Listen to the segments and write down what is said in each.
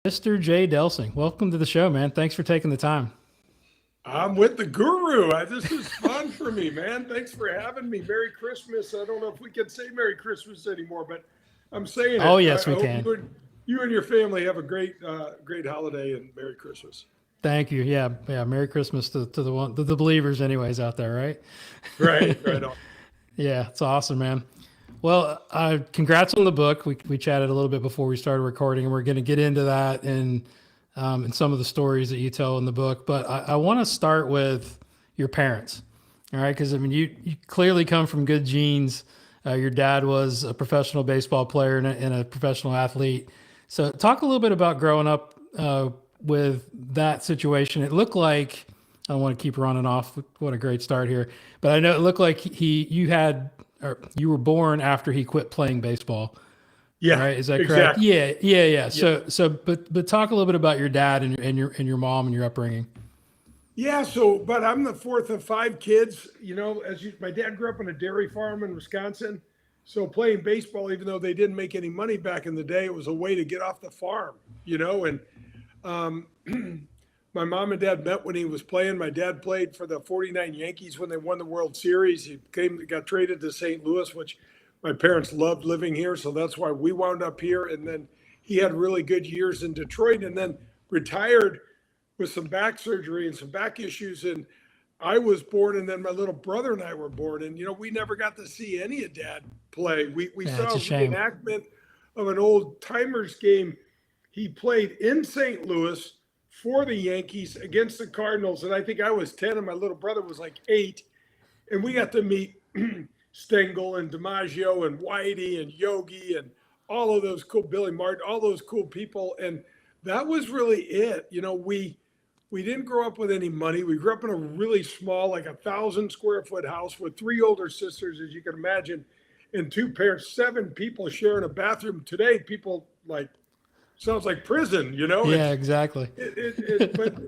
Mr. Jay Delsing, welcome to the show, man. Thanks for taking the time. I'm with the guru. This is fun for me, man. Thanks for having me. Merry Christmas. I don't know if we can say Merry Christmas anymore, but I'm saying Oh, it. yes, I we hope can. you and your family have a great holiday and Merry Christmas. Thank you. Yeah, yeah. Merry Christmas to the believers, anyways, out there, right? Right, right on. Yeah, it's awesome, man. Well, congrats on the book. We chatted a little bit before we started recording, and we're going to get into that and some of the stories that you tell in the book. But I want to start with your parents, all right? Because I mean, you clearly come from good genes. Your dad was a professional baseball player and a professional athlete. So, talk a little bit about growing up with that situation. It looked like I don't want to keep running off. What a great start here! But I know it looked like you had or you were born after he quit playing baseball, Yeah, right? Is that correct? exactly. Yeah, yeah, yeah. Yeah. But talk a little bit about your dad and your mom and your upbringing. Yeah, but I'm the fourth of five kids. My dad grew up on a dairy farm in Wisconsin. So playing baseball, even though they didn't make any money back in the day, it was a way to get off the farm. And um, my mom and dad met when he was playing. My dad played for the 49 Yankees when they won the World Series. Got traded to St. Louis, which my parents loved living here. So that's why we wound up here. And then he had really good years in Detroit and then retired with some back surgery and some back issues. And I was born, and then my little brother and I were born. And, we never got to see any of dad play. We Yeah, saw it's a a shame. reenactment of an old Timers game. He played in St. Louis for the Yankees against the Cardinals. And I think I was 10 and my little brother was like 8. And we got to meet Stengel and DiMaggio and Whitey and Yogi and all of those cool Billy Martin, all those cool people. And that was really it. We didn't grow up with any money. We grew up in a really small, like 1,000 square foot house with three older sisters, as you can imagine, and two parents, 7 people sharing a bathroom. Today, people like sounds like prison. Yeah, exactly. But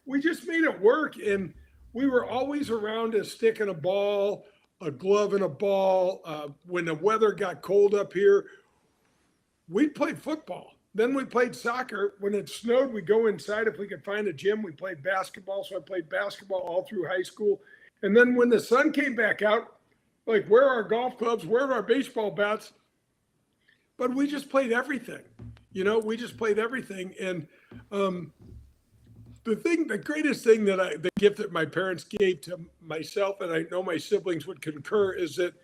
we just made it work, and we were always around a stick and a ball, a glove and a ball. When the weather got cold up here, we played football. Then we played soccer. When it snowed, we go inside if we could find a gym. We played basketball. So I played basketball all through high school. And then when the sun came back out, like, where are our golf clubs? Where are our baseball bats? But we just played everything. We just played everything. And the greatest thing the gift that my parents gave to myself, and I know my siblings would concur, is that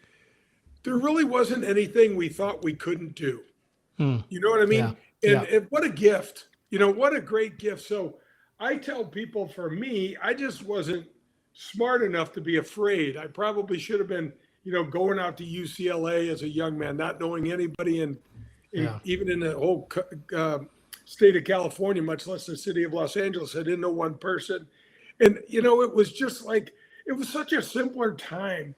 there really wasn't anything we thought we couldn't do. Hmm. You know what I Yeah, mean? And, yeah, and what a gift. What a great gift. So I tell people, for me, I just wasn't smart enough to be afraid. I probably should have been, going out to UCLA as a young man, not knowing anybody yeah. even in the whole state of California, much less the city of Los Angeles. I didn't know one person. And, it was just like, it was such a simpler time.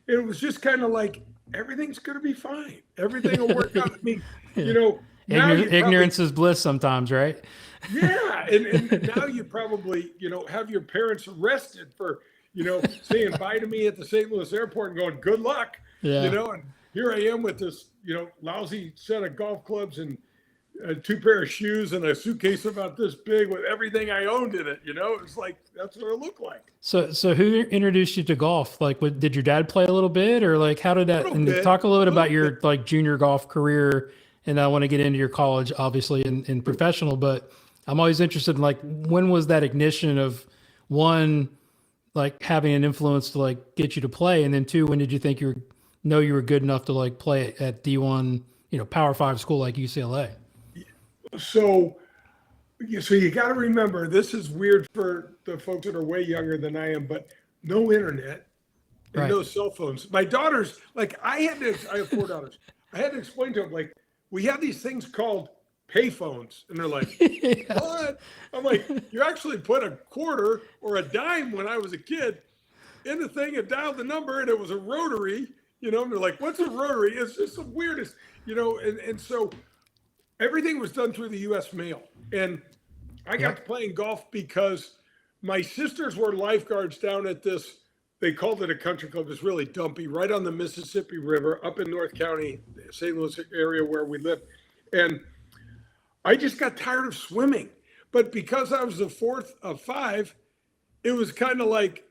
It was just kind of like, everything's going to be fine. Everything will work out. I mean, now you probably, Ignorance is bliss sometimes, right? yeah. And now you probably, have your parents arrested for, saying bye to me at the St. Louis airport and going, good luck, Yeah. and here I am with this, lousy set of golf clubs and 2 pair of shoes and a suitcase about this big with everything I owned in it. It's like, that's what it looked like. So who introduced you to golf? Like, did your dad play a little bit, or like, how did A that? little And bit, talk a little bit a about little bit. your like junior golf career. And I want to get into your college, obviously, and professional. But I'm always interested in like, when was that ignition of one, like having an influence to like get you to play, and then two, when did you think you were good enough to like play at D1, Power Five school like UCLA? So, so you got to remember, this is weird for the folks that are way younger than I am, but no internet and Right. no cell phones. My daughters, like, I have 4 daughters. I had to explain to them, like, we have these things called payphones. And they're like, Yeah. what? I'm like, you actually put a quarter or a dime when I was a kid in the thing and dialed the number, and it was a rotary, and they're like, what's a rotary? It's just the weirdest, and so everything was done through the US mail. And I got to Yep. playing golf because my sisters were lifeguards down at this, they called it a country club. It's really dumpy, right on the Mississippi River up in North County, St. Louis area where we live. And I just got tired of swimming. But because I was the fourth of five, it was kind of like,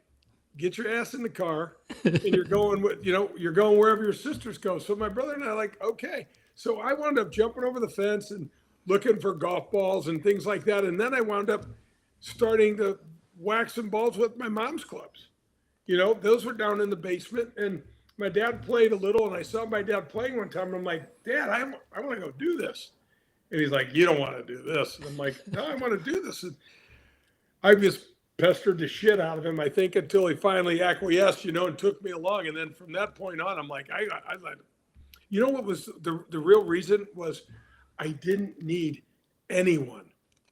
get your ass in the car and you're going with, you're going wherever your sisters go. So my brother and I like, okay. So I wound up jumping over the fence and looking for golf balls and things like that. And then I wound up starting to whack some balls with my mom's clubs. Those were down in the basement, and my dad played a little, and I saw my dad playing one time, and I'm like, Dad, I want to go do this. And he's like, you don't want to do this. And I'm like, no, I want to do this. And I just pestered the shit out of him, I think, until he finally acquiesced, and took me along. And then from that point on, I'm like, I what was the real reason was I didn't need anyone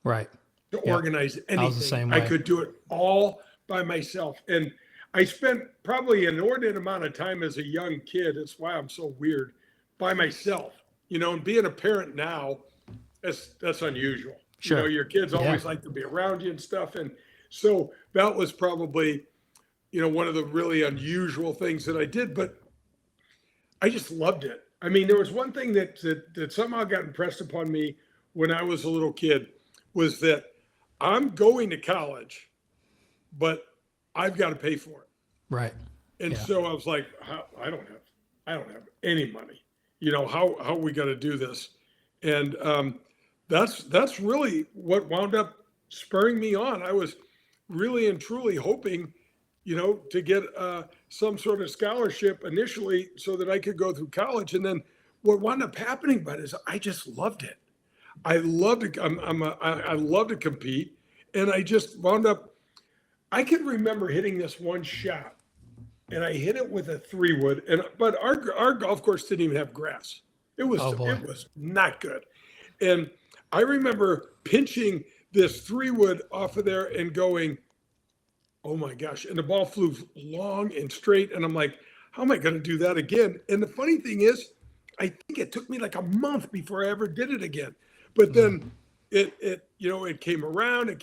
right to organize anything. I was the same way. I could do it all by myself. And I spent probably an inordinate amount of time as a young kid. That's why I'm so weird, by myself, and being a parent now, that's unusual. Sure. Your kids always like to be around you and stuff. And so that was probably, one of the really unusual things that I did, but I just loved it. I mean, there was one thing that somehow got impressed upon me when I was a little kid was that I'm going to college, but I've got to pay for it. Right. And so I was like, I don't have any money. How are we going to do this? And that's really what wound up spurring me on. I was really and truly hoping, to get some sort of scholarship initially so that I could go through college. And then what wound up happening, but is I just loved it. I loved it. I love to compete. And I just wound up, I can remember hitting this one shot, and I hit it with a 3-wood. But our golf course didn't even have grass. It was not good. And I remember pinching this 3-wood off of there and going, oh my gosh. And the ball flew long and straight. And I'm like, how am I going to do that again? And the funny thing is, I think it took me like a month before I ever did it again. But then it came around and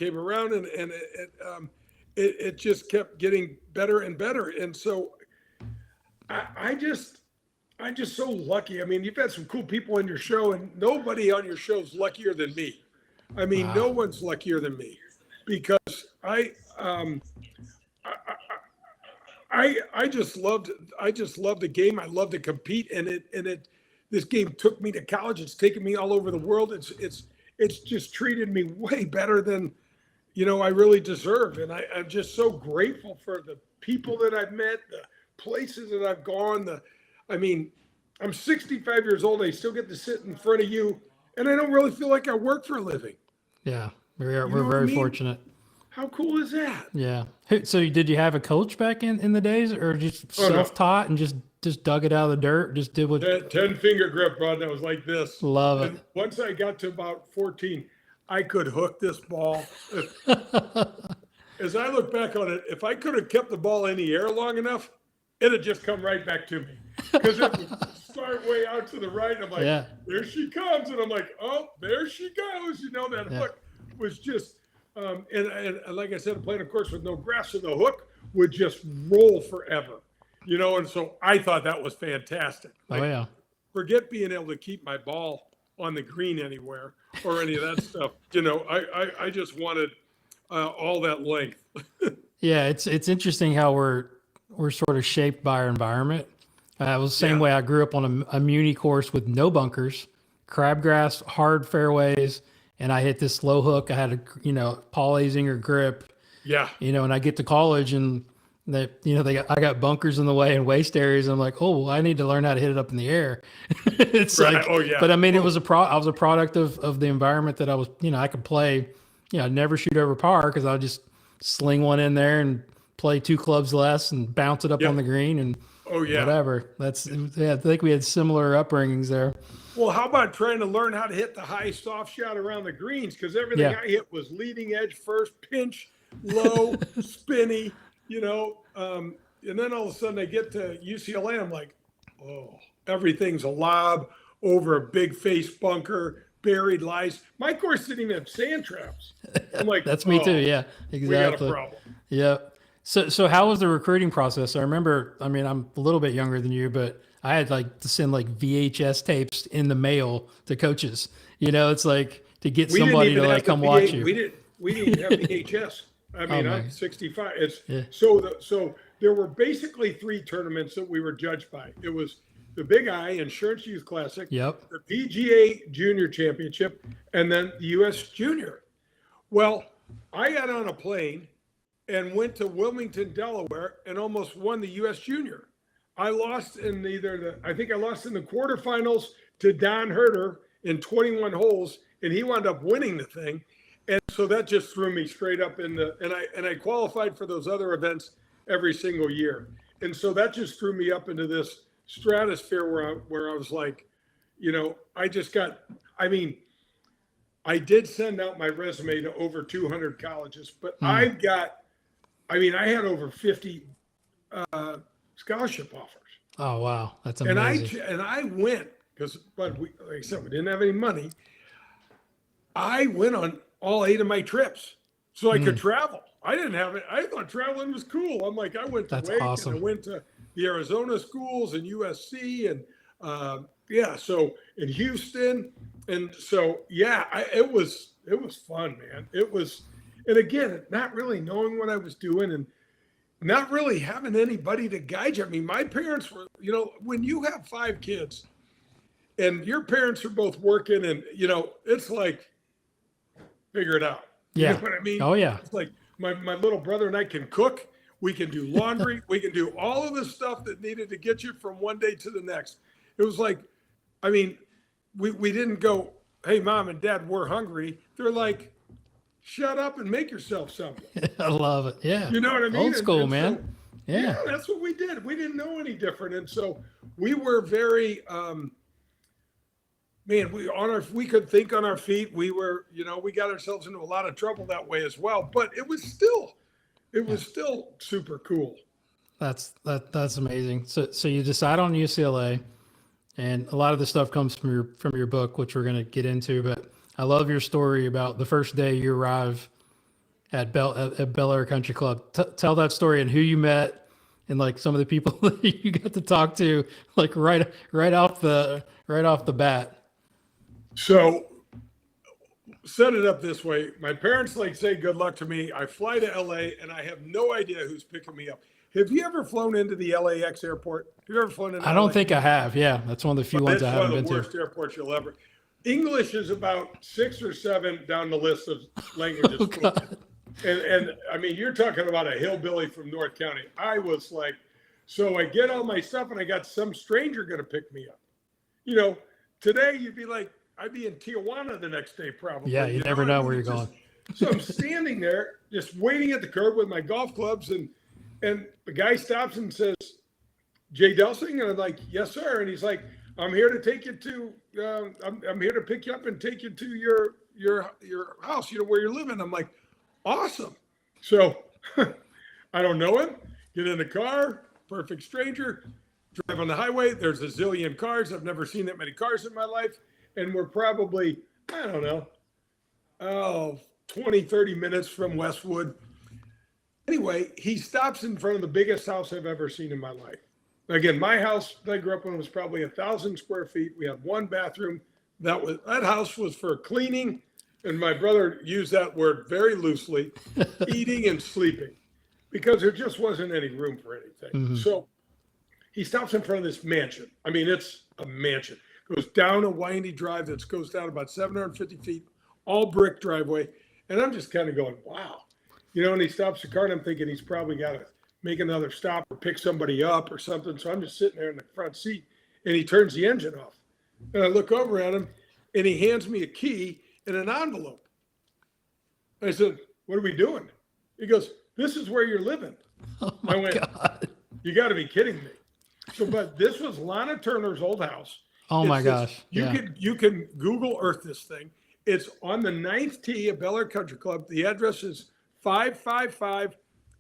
it just kept getting better and better. And so I'm just so lucky. I mean, you've had some cool people on your show, and nobody on your show is luckier than me. I mean, No one's luckier than me, because I just loved the game. I love to compete, and this game took me to college. It's taken me all over the world. It's just treated me way better than I really deserve. And I'm just so grateful for the people that I've met, the places that I've gone. I'm 65 years old. I still get to sit in front of you, and I don't really feel like I work for a living. Yeah, we're very fortunate. How cool is that? Yeah. So did you have a coach back in the days, or just self-taught and just dug it out of the dirt? Just did what? 10-finger grip, bud. That was like this. Love it. And once I got to about 14, I could hook this ball. As I look back on it, if I could have kept the ball in the air long enough, it'd just come right back to me. Because it would start way out to the right. And I'm like, There she comes. And I'm like, oh, there she goes. That hook was just, and like I said, playing, of course, with no grass, so the hook would just roll forever. And so I thought that was fantastic. Forget being able to keep my ball on the green anywhere or any of that stuff. I just wanted all that length. Yeah, it's interesting how we're sort of shaped by our environment. It was the same way. I grew up on a muni course with no bunkers, crabgrass, hard fairways, and I hit this slow hook. I had a Paul Azinger grip. Yeah. And I get to college, and I got bunkers in the way and waste areas. And I'm like, oh, well, I need to learn how to hit it up in the air. It's right. Like, oh yeah. But I mean, it was I was a product of the environment that I was. I could play. I'd never shoot over par because I'd just sling one in there and play 2 clubs less and bounce it up on the green and whatever. I think we had similar upbringings there. Well, how about trying to learn how to hit the high soft shot around the greens? Because everything I hit was leading edge first, pinch, low, spinny, and then all of a sudden I get to UCLA, I'm like, oh, everything's a lob over a big face bunker, buried lies. My course didn't even have sand traps. I'm like, that's me too. Yeah, exactly. We got a problem. Yep. So how was the recruiting process? I remember, I'm a little bit younger than you, but I had to send VHS tapes in the mail to coaches. It's like to get We didn't somebody even to have like the come watch VH you. We didn't even have VHS. I mean, my I'm God. 65. It's Yeah. so there were basically 3 tournaments that we were judged by. It was the Big I Insurance Youth Classic, Yep. the PGA Junior Championship, and then the US Junior. Well, I got on a plane and went to Wilmington, Delaware, and almost won the US Junior. I lost in I think I lost in the quarterfinals to Don Herter in 21 holes, and he wound up winning the thing. And so that just threw me straight up and I qualified for those other events every single year. And so that just threw me up into this stratosphere where I was like, I mean, I did send out my resume to over 200 colleges, but I had over 50 scholarship offers. Oh wow, that's And amazing. I went like I said, we didn't have any money. I went on all 8 of my trips so I could travel. I didn't have it. I thought traveling was cool. I'm like, I went to That's Wake awesome. and I went to the Arizona schools and USC and so in Houston. And so, it was fun, man. It was, and again, not really knowing what I was doing and not really having anybody to guide you. I mean, my parents were, when you have 5 kids and your parents are both working and, it's like, figure it out. Yeah. You know what I mean? Oh yeah. It's like my little brother and I can cook. We can do laundry. We can do all of the stuff that needed to get you from one day to the next. It was like, I mean, we didn't go, hey, Mom and Dad, we're hungry. They're like, shut up and make yourself something. I love it. Yeah. You know what I mean? Old school, man. So, yeah. That's what we did. We didn't know any different. And so we were very, we could think on our feet. We were, we got ourselves into a lot of trouble that way as well, but it was still super cool. That's amazing. So you decide on UCLA, and a lot of the stuff comes from your book, which we're going to get into. But I love your story about the first day you arrive at Bel Air Country Club. Tell that story and who you met, and like some of the people that you got to talk to, like right off the bat. So set it up this way. My parents say good luck to me. I fly to LA and I have no idea who's picking me up. Have you ever flown into the LAX airport? Have you ever flown into I don't think I have. Yeah. That's one of the few ones I haven't been to. It's one of the worst airports you'll ever. English is about 6 or 7 down the list of languages. Oh, God. And I mean, you're talking about a hillbilly from North County. I was like, so I get all my stuff and I got some stranger going to pick me up. Today you'd be like, I'd be in Tijuana the next day probably. Yeah, you never know where you're going. So I'm standing there just waiting at the curb with my golf clubs and the guy stops and says, Jay Delsing? And I'm like, yes, sir. And he's like, I'm here to take you to, I'm here to pick you up and take you to your house, where you're living. I'm like, awesome. So I don't know him. Get in the car, perfect stranger, drive on the highway. There's a zillion cars. I've never seen that many cars in my life. And we're probably, I don't know, 20, 30 minutes from Westwood. Anyway, he stops in front of the biggest house I've ever seen in my life. Again, my house that I grew up in was probably 1,000 square feet. We had 1 bathroom. That house was for cleaning, and my brother used that word very loosely, eating and sleeping, because there just wasn't any room for anything. Mm-hmm. So he stops in front of this mansion. I mean, it's a mansion. Goes down a windy drive that goes down about 750 feet, all brick driveway. And I'm just kind of going, wow. And he stops the car and I'm thinking he's probably got to make another stop or pick somebody up or something. So I'm just sitting there in the front seat and he turns the engine off. And I look over at him and he hands me a key and an envelope. I said, what are we doing? He goes, this is where you're living. Oh my I went, God. You got to be kidding me. So, but this was Lana Turner's old house. Oh my gosh. You can Google Earth this thing. It's on the 9th tee of Bel Air Country Club. The address is 555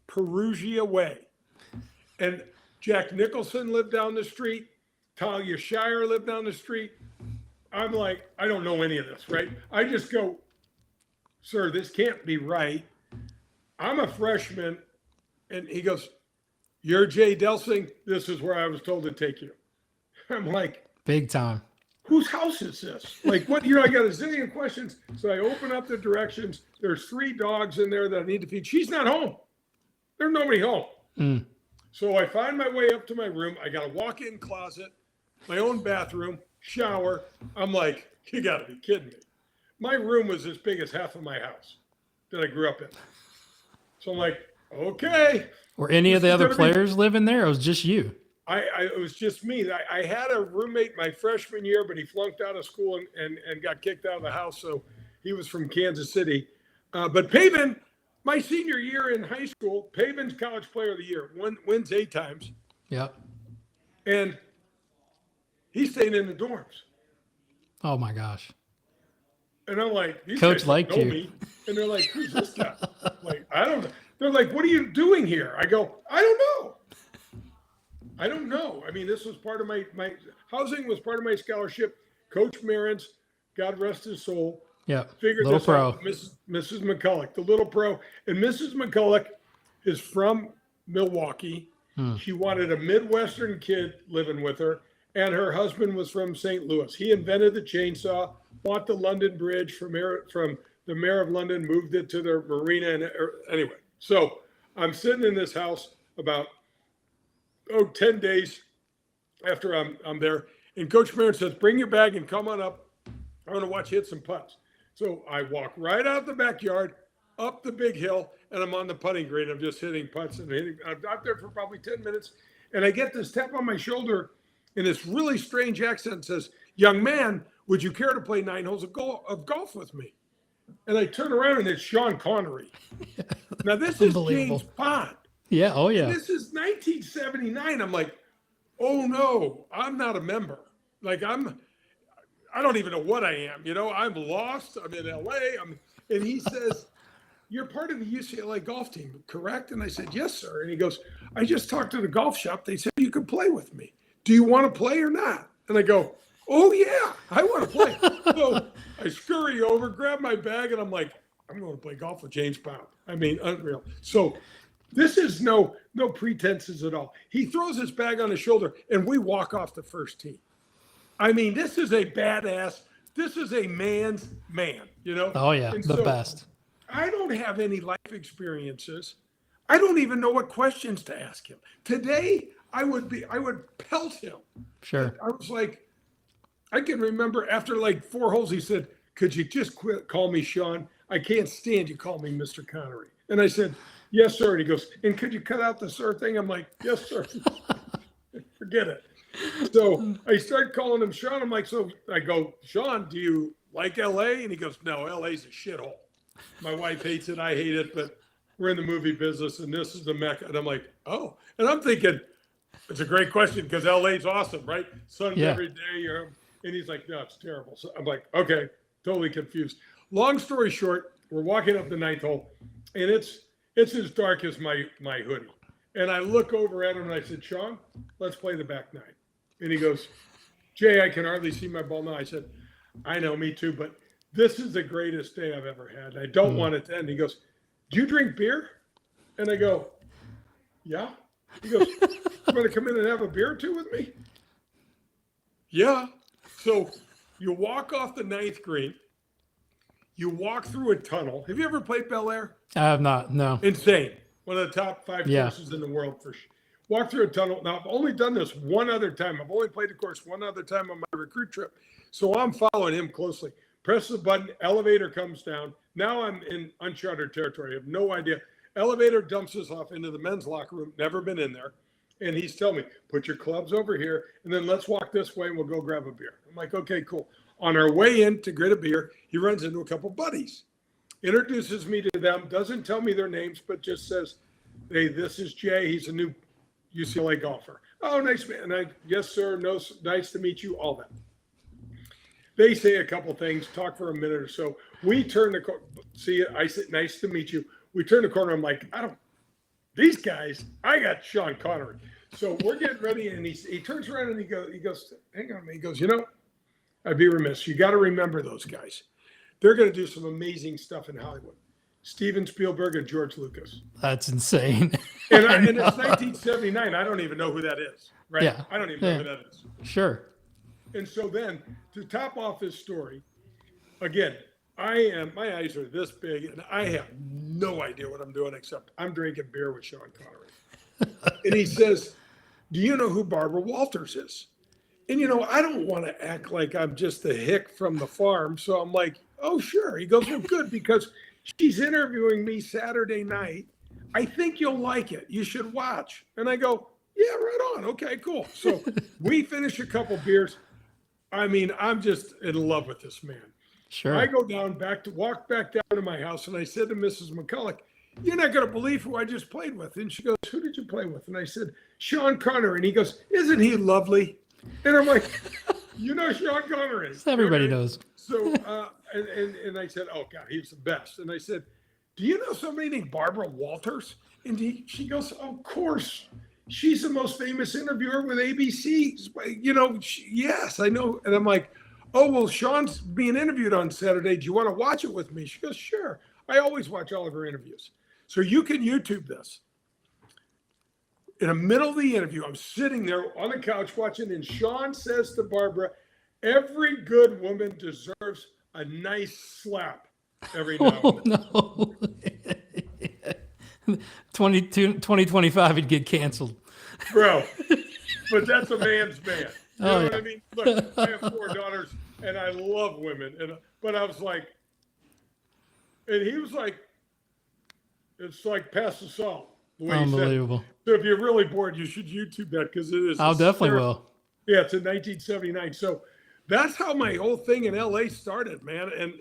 Perugia Way. And Jack Nicholson lived down the street. Talia Shire lived down the street. I'm like, I don't know any of this, right? I just go, sir, this can't be right. I'm a freshman. And he goes, you're Jay Delsing. This is where I was told to take you. I'm like, big time. whose house is this? Like, what, I got a zillion questions. So I open up the directions. There's 3 dogs in there that I need to feed. She's not home. There's nobody home. Mm. So I find my way up to my room. I got a walk-in closet, my own bathroom, shower. I'm like, you got to be kidding me. My room was as big as half of my house that I grew up in. So I'm like, okay. Were any of the other players living there? Or it was just you? It was just me. I had a roommate my freshman year, but he flunked out of school and got kicked out of the house. So he was from Kansas City. But Pavin, my senior year in high school, Pavin's College Player of the Year, wins 8 times. Yeah. And he's staying in the dorms. Oh my gosh. And I'm like, these Coach guys liked know you. me. And they're like, who's this guy? Like, I don't know. They're like, what are you doing here? I go, I don't know. I don't know. I mean, this was part of my housing was part of my scholarship. Coach Marins, God rest his soul. Yeah. Figured Little this pro. out. Mrs. McCulloch, the little pro. And Mrs. McCulloch is from Milwaukee. She wanted a Midwestern kid living with her. And her husband was from St. Louis. He invented the chainsaw, bought the London Bridge from the mayor of London, moved it to the marina. And anyway, so I'm sitting in this house about 10 days after I'm there. And Coach Marin says, bring your bag and come on up. I want to watch you hit some putts. So I walk right out the backyard, up the big hill, and I'm on the putting green. I'm just hitting putts and hitting. I'm out there for probably 10 minutes. And I get this tap on my shoulder in this really strange accent says, young man, would you care to play 9 holes of golf with me? And I turn around and it's Sean Connery. Now this is James Bond. Yeah. Oh yeah. And this is 1979. I'm like, oh no, I'm not a member. Like I don't even know what I am. I'm lost. I'm in LA. And he says, you're part of the UCLA golf team, correct? And I said, yes, sir. And he goes, I just talked to the golf shop. They said you could play with me. Do you want to play or not? And I go, oh yeah, I want to play. So I scurry over, grab my bag, and I'm like, I'm going to play golf with James Bond. I mean, unreal. So this is no pretenses at all. He throws his bag on his shoulder, and we walk off the first tee. I mean, this is a badass. This is a man's man, Oh yeah, and the best. I don't have any life experiences. I don't even know what questions to ask him. Today, I would pelt him. Sure. I was like, I can remember after like 4 holes, he said, could you just quit? Call me Sean. I can't stand you call me Mr. Connery. And I said, yes, sir. And he goes, and could you cut out the sir thing? I'm like, yes, sir. Forget it. So I start calling him Sean. I'm like, so I go, Sean, do you like LA? And he goes, no, LA's a shithole. My wife hates it. I hate it, but we're in the movie business and this is the Mecca. And I'm like, oh, and I'm thinking, it's a great question because LA's awesome, right? Sun's every day. And he's like, no, it's terrible. So I'm like, okay, totally confused. Long story short, we're walking up the 9th hole and it's as dark as my hoodie. And I look over at him and I said, Sean, let's play the back 9. And he goes, Jay, I can hardly see my ball now. I said, I know, me too, but this is the greatest day I've ever had. I don't want it to end. He goes, do you drink beer? And I go, yeah. He goes, you want to come in and have a beer or two with me? Yeah. So you walk off the 9th green. You walk through a tunnel. Have you ever played Bel Air? I have not. No. Insane. One of the top 5 courses in the world for sure. Walk through a tunnel. Now, I've only done this one other time. I've only played the course one other time on my recruit trip. So I'm following him closely. Press the button. Elevator comes down. Now I'm in uncharted territory. I have no idea. Elevator dumps us off into the men's locker room. Never been in there. And he's telling me, put your clubs over here, and then let's walk this way, and we'll go grab a beer. I'm like, okay, cool. On our way in to get a beer, he runs into a couple buddies, introduces me to them, doesn't tell me their names, but just says, hey, this is Jay. He's a new UCLA golfer. Oh, nice man. And I, yes, sir. No, nice to meet you. All that. They say a couple things, talk for a minute or so. We turn the corner. See, I said, nice to meet you. We turn the corner. I'm like, these guys, I got Sean Connery. So we're getting ready. And he turns around and he goes, hang on a minute. He goes, I'd be remiss. You got to remember those guys. They're going to do some amazing stuff in Hollywood. Steven Spielberg and George Lucas. That's insane. And it's 1979. I don't even know who that is. Right? Yeah. I don't even know who that is. Sure. And so then to top off this story, again, my eyes are this big and I have no idea what I'm doing except I'm drinking beer with Sean Connery. And he says, "Do you know who Barbara Walters is?" And I don't want to act like I'm just the hick from the farm. So I'm like, "Oh, sure." He goes, "Well, good, because she's interviewing me Saturday night. I think you'll like it. You should watch." And I go, "Yeah, right on. Okay, cool." So we finish a couple beers. I mean, I'm just in love with this man. Sure. I go walk back down to my house, and I said to Mrs. McCulloch, "You're not going to believe who I just played with." And she goes, "Who did you play with?" And I said, "Sean Connery." And he goes, "Isn't he lovely?" And I'm like, Sean Connery. Everybody knows. So, and I said, "Oh God, he's the best." And I said, "Do you know somebody named Barbara Walters?" And she goes, "Of course. She's the most famous interviewer with ABC. Yes, I know." And I'm like, "Oh, well, Sean's being interviewed on Saturday. Do you want to watch it with me?" She goes, "Sure. I always watch all of her interviews." So you can YouTube this. In the middle of the interview, I'm sitting there on the couch watching, and Sean says to Barbara, "Every good woman deserves a nice slap every now and then." Oh, no. 2025, he'd get canceled. Bro, but that's a man's man. You know what yeah. I mean? Look, I have 4 daughters, and I love women. But I was like, and he was like, "It's like pass the salt." The way Unbelievable. He said. So if you're really bored, you should YouTube that, because it is. I'll definitely will. Yeah, it's in 1979. So that's how my whole thing in LA started, man. And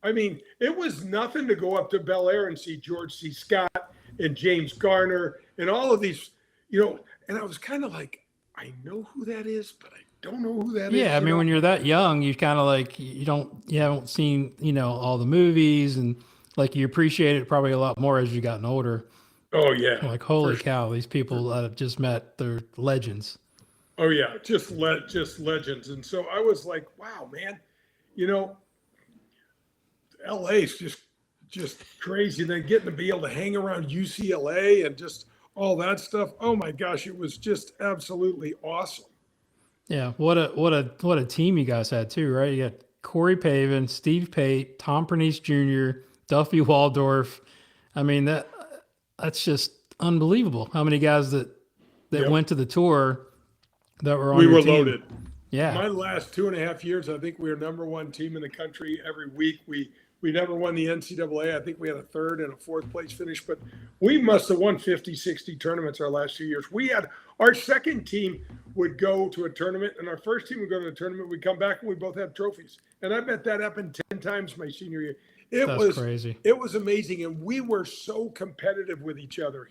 it was nothing to go up to Bel Air and see George C. Scott and James Garner and all of these, and I was kind of like, I know who that is, but I don't know who that is. Yeah, I mean, when you're that young, you kind of like, you haven't seen, all the movies, and like you appreciate it probably a lot more as you've gotten older. Oh yeah. Like, holy cow, these people that I've just met, they're legends. Oh yeah, just legends. And so I was like, wow, man, LA's just crazy. And then getting to be able to hang around UCLA and just all that stuff. Oh my gosh, it was just absolutely awesome. Yeah, what a team you guys had too, right? You got Corey Pavin, Steve Pate, Tom Pernice Jr., Duffy Waldorf. I mean, that's just unbelievable. How many guys that Yep. went to the tour that were on We your were team. loaded. Yeah. My last 2.5 years, I think we were #1 team in the country every week. We never won the NCAA. I think we had a 3rd and a 4th place finish, but we must have won 50, 60 tournaments our last 2 years. We had our second team would go to a tournament, and our first team would go to a tournament. We'd come back and we both had trophies. And I bet that happened 10 times my senior year. That's crazy. It was amazing. And we were so competitive with each other.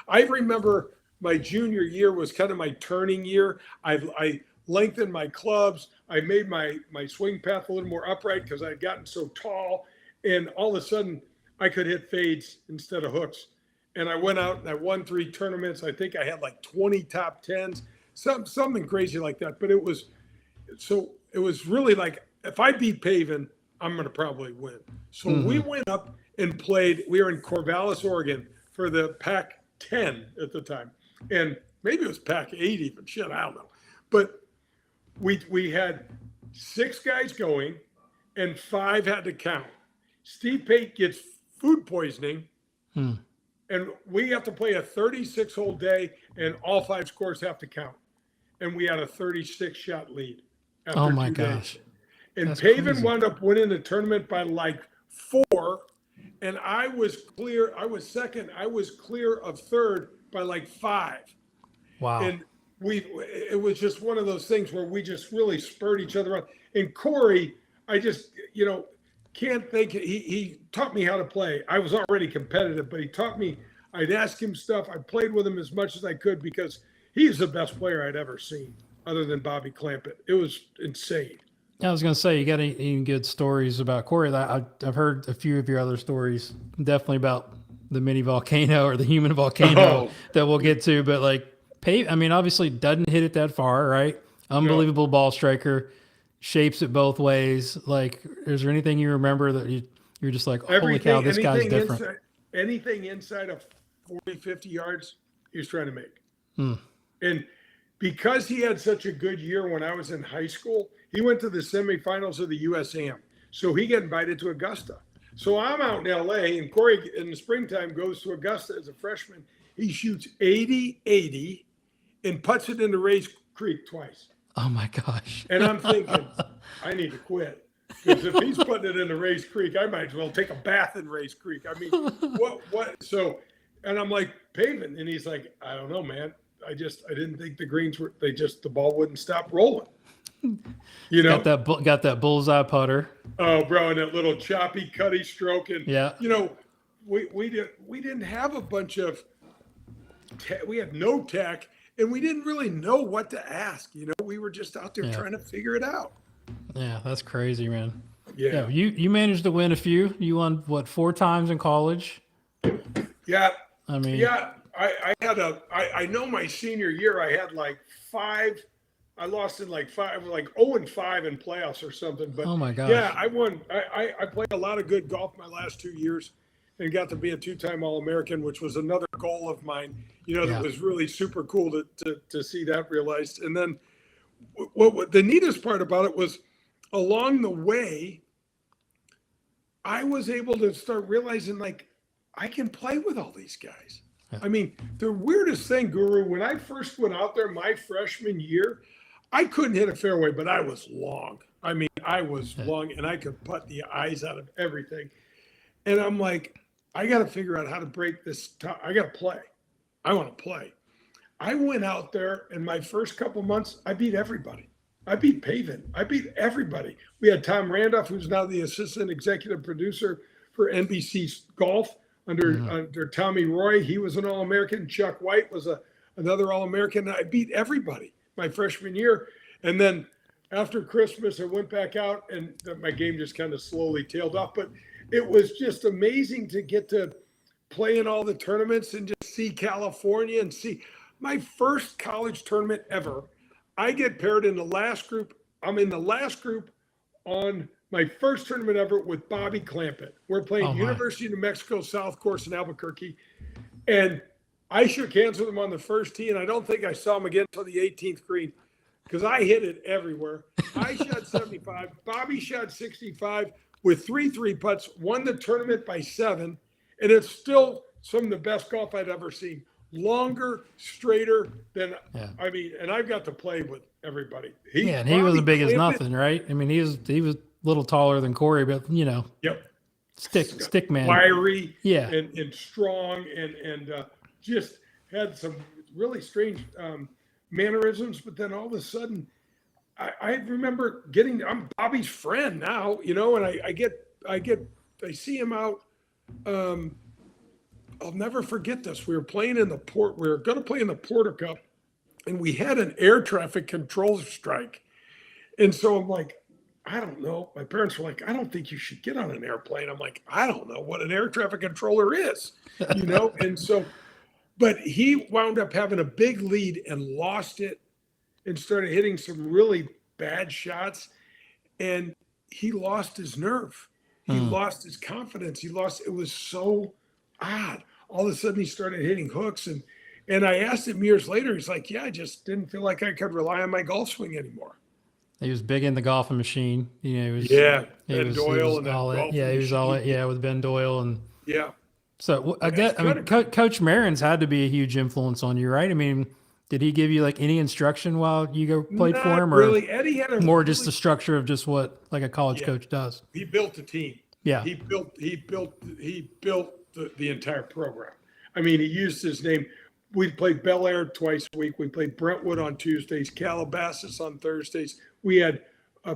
I remember my junior year was kind of my turning year. I lengthened my clubs. I made my swing path a little more upright because I had gotten so tall. And all of a sudden, I could hit fades instead of hooks. And I went out and I won 3 tournaments. I think I had like 20 top 10s, something crazy like that. But it was really like, if I beat Pavin, I'm going to probably win. So we went up and played. We were in Corvallis, Oregon for the Pac-10 at the time. And maybe it was Pac-8 even. Shit, I don't know. But we had 6 guys going and 5 had to count. Steve Pate gets food poisoning. And we have to play a 36-hole day, and all 5 scores have to count. And we had a 36-shot lead after 2 days. Oh my gosh. And That's Pavin crazy. wound up winning the tournament by like 4, and I was clear. I was second. I was clear of 3rd by like 5. Wow. And it was just one of those things where we just really spurred each other on. And Corey, I just, can't think, he taught me how to play. I was already competitive, but he taught me. I'd ask him stuff. I played with him as much as I could because he's the best player I'd ever seen other than Bobby Clampett. It was insane. I was going to say, you got any good stories about Corey? I've heard a few of your other stories, definitely about the mini volcano or the human volcano that we'll get to. But like, obviously doesn't hit it that far, right? Unbelievable ball striker, shapes it both ways. Like, is there anything you remember that you're just like, holy cow, this guy's different? Anything inside of 40, 50 yards, he's trying to make. And because he had such a good year when I was in high school, he went to the semifinals of the USAM. So he got invited to Augusta. So I'm out in LA, and Corey in the springtime goes to Augusta as a freshman. He shoots 80-80 and puts it into Rays Creek twice. Oh my gosh. And I'm thinking, I need to quit. Because if he's putting it into Rays Creek, I might as well take a bath in Rays Creek. I mean, what? So, and I'm like, paving. And he's like, I don't know, man. I didn't think the greens were, the ball wouldn't stop rolling. You know, got that bullseye putter. Oh, bro, and that little choppy, cutty stroke. And, yeah, you know, we didn't have a bunch of, we had no tech, and we didn't really know what to ask. You know, we were just out there trying to figure it out. Yeah, that's crazy, man. Yeah. You managed to win a few. You won, what, 4 times in college? Yeah. I mean. Yeah, I know my senior year I had like 5. I lost in like 5, like 0-5 in playoffs or something. But oh my gosh. Yeah, I won. I played a lot of good golf my last 2 years and got to be a 2-time All-American, which was another goal of mine. You know, that was really super cool to see that realized. And then what the neatest part about it was along the way, I was able to start realizing like I can play with all these guys. Yeah. I mean, the weirdest thing, Guru, when I first went out there my freshman year, I couldn't hit a fairway, but I was long. I mean, I was long, and I could putt the eyes out of everything. And I'm like, I got to figure out how to break this. I got to play. I want to play. I went out there, and my first couple months, I beat everybody. I beat Pavin. I beat everybody. We had Tom Randolph, who's now the assistant executive producer for NBC Golf under Tommy Roy. He was an All-American. Chuck White was another All-American. I beat everybody my freshman year. And then after Christmas, I went back out, and my game just kind of slowly tailed off. But it was just amazing to get to play in all the tournaments and just see California and see my first college tournament ever. I get paired in the last group. I'm in the last group on my first tournament ever with Bobby Clampett. We're playing University of New Mexico South Course in Albuquerque. And I shook hands with him on the first tee, and I don't think I saw him again until the 18th green because I hit it everywhere. I shot 75. Bobby shot 65 with 3 putts, won the tournament by 7. And it's still some of the best golf I'd ever seen. Longer, straighter than, I mean, and I've got to play with everybody. He wasn't big as nothing, right? I mean, he was a little taller than Corey, but, you know. Yep. Stick man. Wiry and strong and just had some really strange mannerisms. But then all of a sudden, I remember I'm Bobby's friend now, you know, and I see him out. I'll never forget this. We were playing in we were going to play in the Porter Cup, and we had an air traffic control strike. And so I'm like, I don't know. My parents were like, I don't think you should get on an airplane. I'm like, I don't know what an air traffic controller is, you know? And so, but he wound up having a big lead and lost it and started hitting some really bad shots. And he lost his nerve. He lost his confidence. It was so odd. All of a sudden he started hitting hooks. And I asked him years later, he's like, yeah, I just didn't feel like I could rely on my golf swing anymore. He was big in the golfing machine. You know, he was, Ben Doyle and that all golf he was all with Ben Doyle and So I mean, Coach Marin's had to be a huge influence on you, right? I mean, did he give you like any instruction while you played for him, or really? Eddie had just the structure of just what like a college coach does? He built a team. Yeah, he built the entire program. I mean, he used his name. We played Bel Air twice a week. We played Brentwood on Tuesdays, Calabasas on Thursdays. We had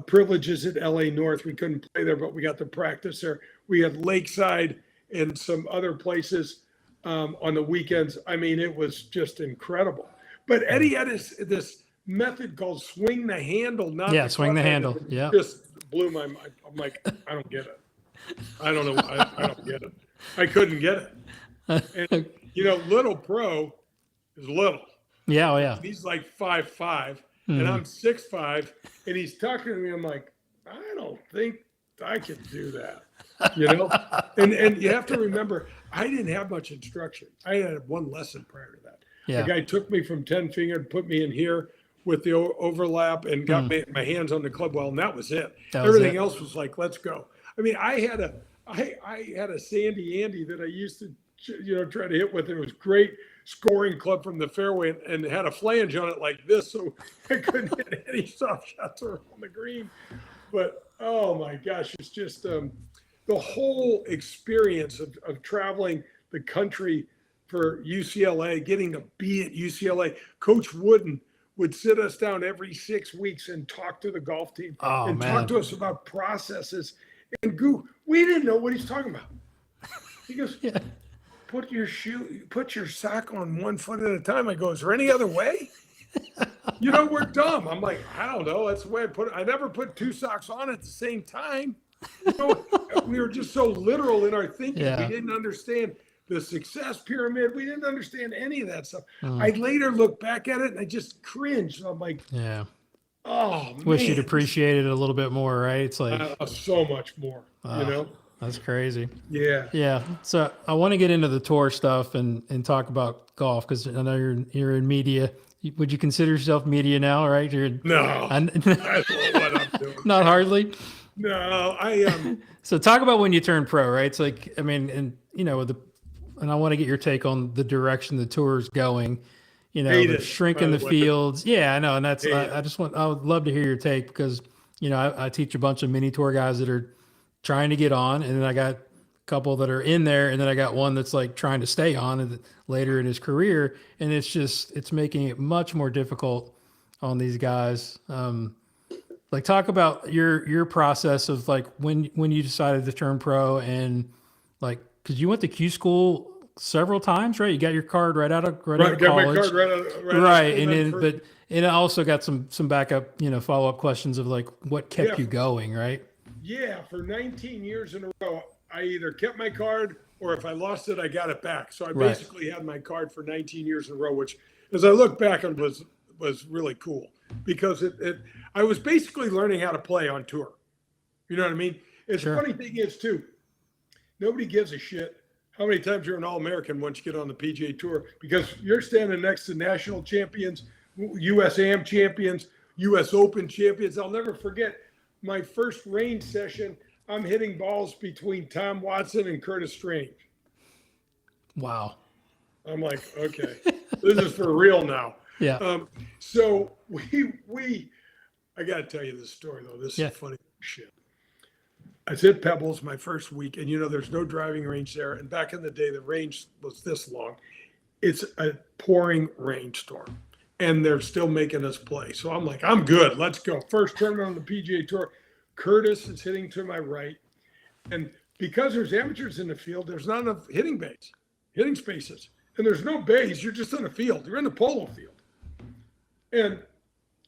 privileges at LA North. We couldn't play there, but we got to practice there. We had Lakeside and some other places on the weekends. I mean, it was just incredible. But Eddie had this method called swing the handle. Swing the handle. Yeah. Just blew my mind. I'm like, I don't get it. I don't know. I don't get it. I couldn't get it. And, you know, little pro is little. Yeah. Oh, yeah. He's like 5'5", and I'm 6'5", and he's talking to me. I'm like, I don't think I can do that. You know, and you have to remember, I didn't have much instruction. I had one lesson prior to that. Yeah. A guy took me from 10 finger and put me in here with the overlap and got my hands on the club well, and that was it. That was Everything it. else was like, let's go. I mean, I had a Sandy Andy that I used to try to hit with. It was great scoring club from the fairway and had a flange on it like this, so I couldn't hit any soft shots around the green. But oh my gosh, it's just the whole experience of traveling the country for UCLA, getting to be at UCLA. Coach Wooden would sit us down every 6 weeks and talk to the golf team talk to us about processes. And we didn't know what he's talking about. He goes, put your sock on 1 foot at a time. I go, is there any other way? We're dumb. I'm like, I don't know. That's the way I put it. I never put 2 socks on at the same time. We were just so literal in our thinking. Yeah. We didn't understand the success pyramid. We didn't understand any of that stuff. I later look back at it and I just cringe. I'm like, oh, wish man, you'd appreciated it a little bit more, right? It's like so much more, That's crazy. Yeah. Yeah. So I want to get into the tour stuff and talk about golf because I know you're in media. Would you consider yourself media now, right? No, I don't know what I'm doing. Not hardly. No, I am. So talk about when you turn pro, right? It's like, I mean, and I want to get your take on the direction the tour is going. They're shrinking the fields. Yeah, I know, and that's I would love to hear your take because I teach a bunch of mini tour guys that are trying to get on, and then I got a couple that are in there, and then I got one that's like trying to stay on later in his career, and it's making it much more difficult on these guys. Like talk about your process of like when you decided to turn pro and like because you went to Q school several times, right? You got your card right out of college, got my card right, and then and I also got some backup follow up questions of like what kept you going, right? Yeah, for 19 years in a row, I either kept my card or if I lost it, I got it back. So I basically had my card for 19 years in a row, which, as I look back, it was really cool because I was basically learning how to play on tour. You know what I mean? It's funny thing is too, nobody gives a shit how many times you're an All-American once you get on the PGA Tour because you're standing next to national champions, US Am champions, US Open champions. I'll never forget my first range session. I'm hitting balls between Tom Watson and Curtis Strange. Wow. I'm like, okay, this is for real now. Yeah. So I got to tell you this story though. This is funny shit. I was at Pebbles my first week, and there's no driving range there. And back in the day, the range was this long. It's a pouring rainstorm, and they're still making us play. So I'm like, I'm good. Let's go. First tournament on the PGA Tour. Curtis is hitting to my right, and because there's amateurs in the field, there's not enough hitting spaces, and there's no bays. You're just on a field. You're in the polo field, and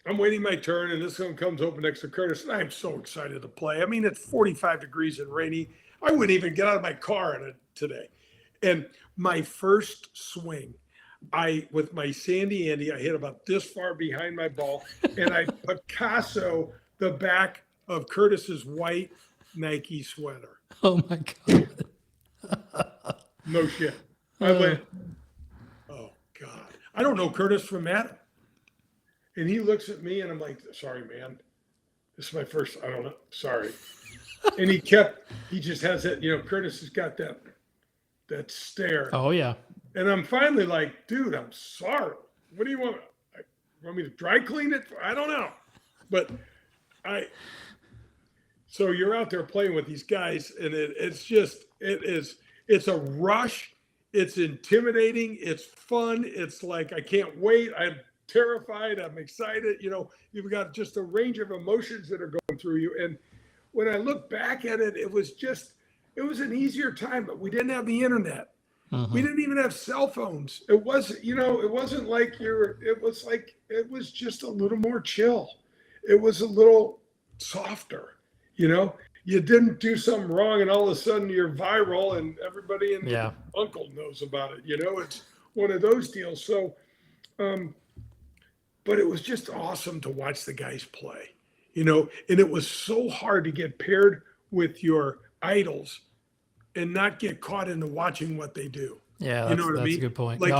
I'm waiting my turn, and this one comes open next to Curtis, and I'm so excited to play. I mean, it's 45 degrees and rainy. I wouldn't even get out of my car in it today. And my first swing, with my Sandy Andy, I hit about this far behind my ball, and I Picasso the back of Curtis's white Nike sweater. Oh, my God. No shit. I went, oh, God. I don't know Curtis from Adam. And he looks at me and I'm like, sorry, man. This is my first, I don't know. Sorry. And he just has that, Curtis has got that stare. Oh, yeah. And I'm finally like, dude, I'm sorry. What do you want? Want me to dry clean it? I don't know. But so you're out there playing with these guys and it's a rush. It's intimidating. It's fun. It's like, I can't wait. I'm terrified. I'm excited. You've got just a range of emotions that are going through you. And when I look back at it, it was an easier time, but we didn't have the internet. We didn't even have cell phones. It wasn't like it was just a little more chill. It was a little softer, you didn't do something wrong and all of a sudden you're viral and everybody and uncle knows about it. It's one of those deals. So, but it was just awesome to watch the guys play, and it was so hard to get paired with your idols and not get caught into watching what they do. Yeah, that's a good point. Like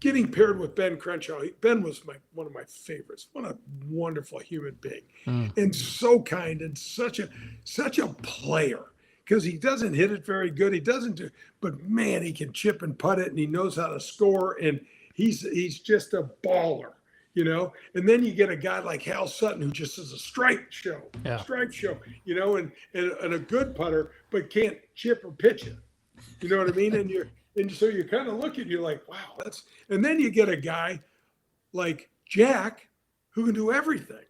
getting paired with Ben Crenshaw. Ben was one of my favorites. What a wonderful human being, and so kind, and such a player. Because he doesn't hit it very good. He doesn't do, but man, he can chip and putt it, and he knows how to score, and he's just a baller, And then you get a guy like Hal Sutton who just is a strike show, and a good putter, but can't chip or pitch it. You know what I mean? And so you kind of look at you like, wow, and then you get a guy like Jack who can do everything,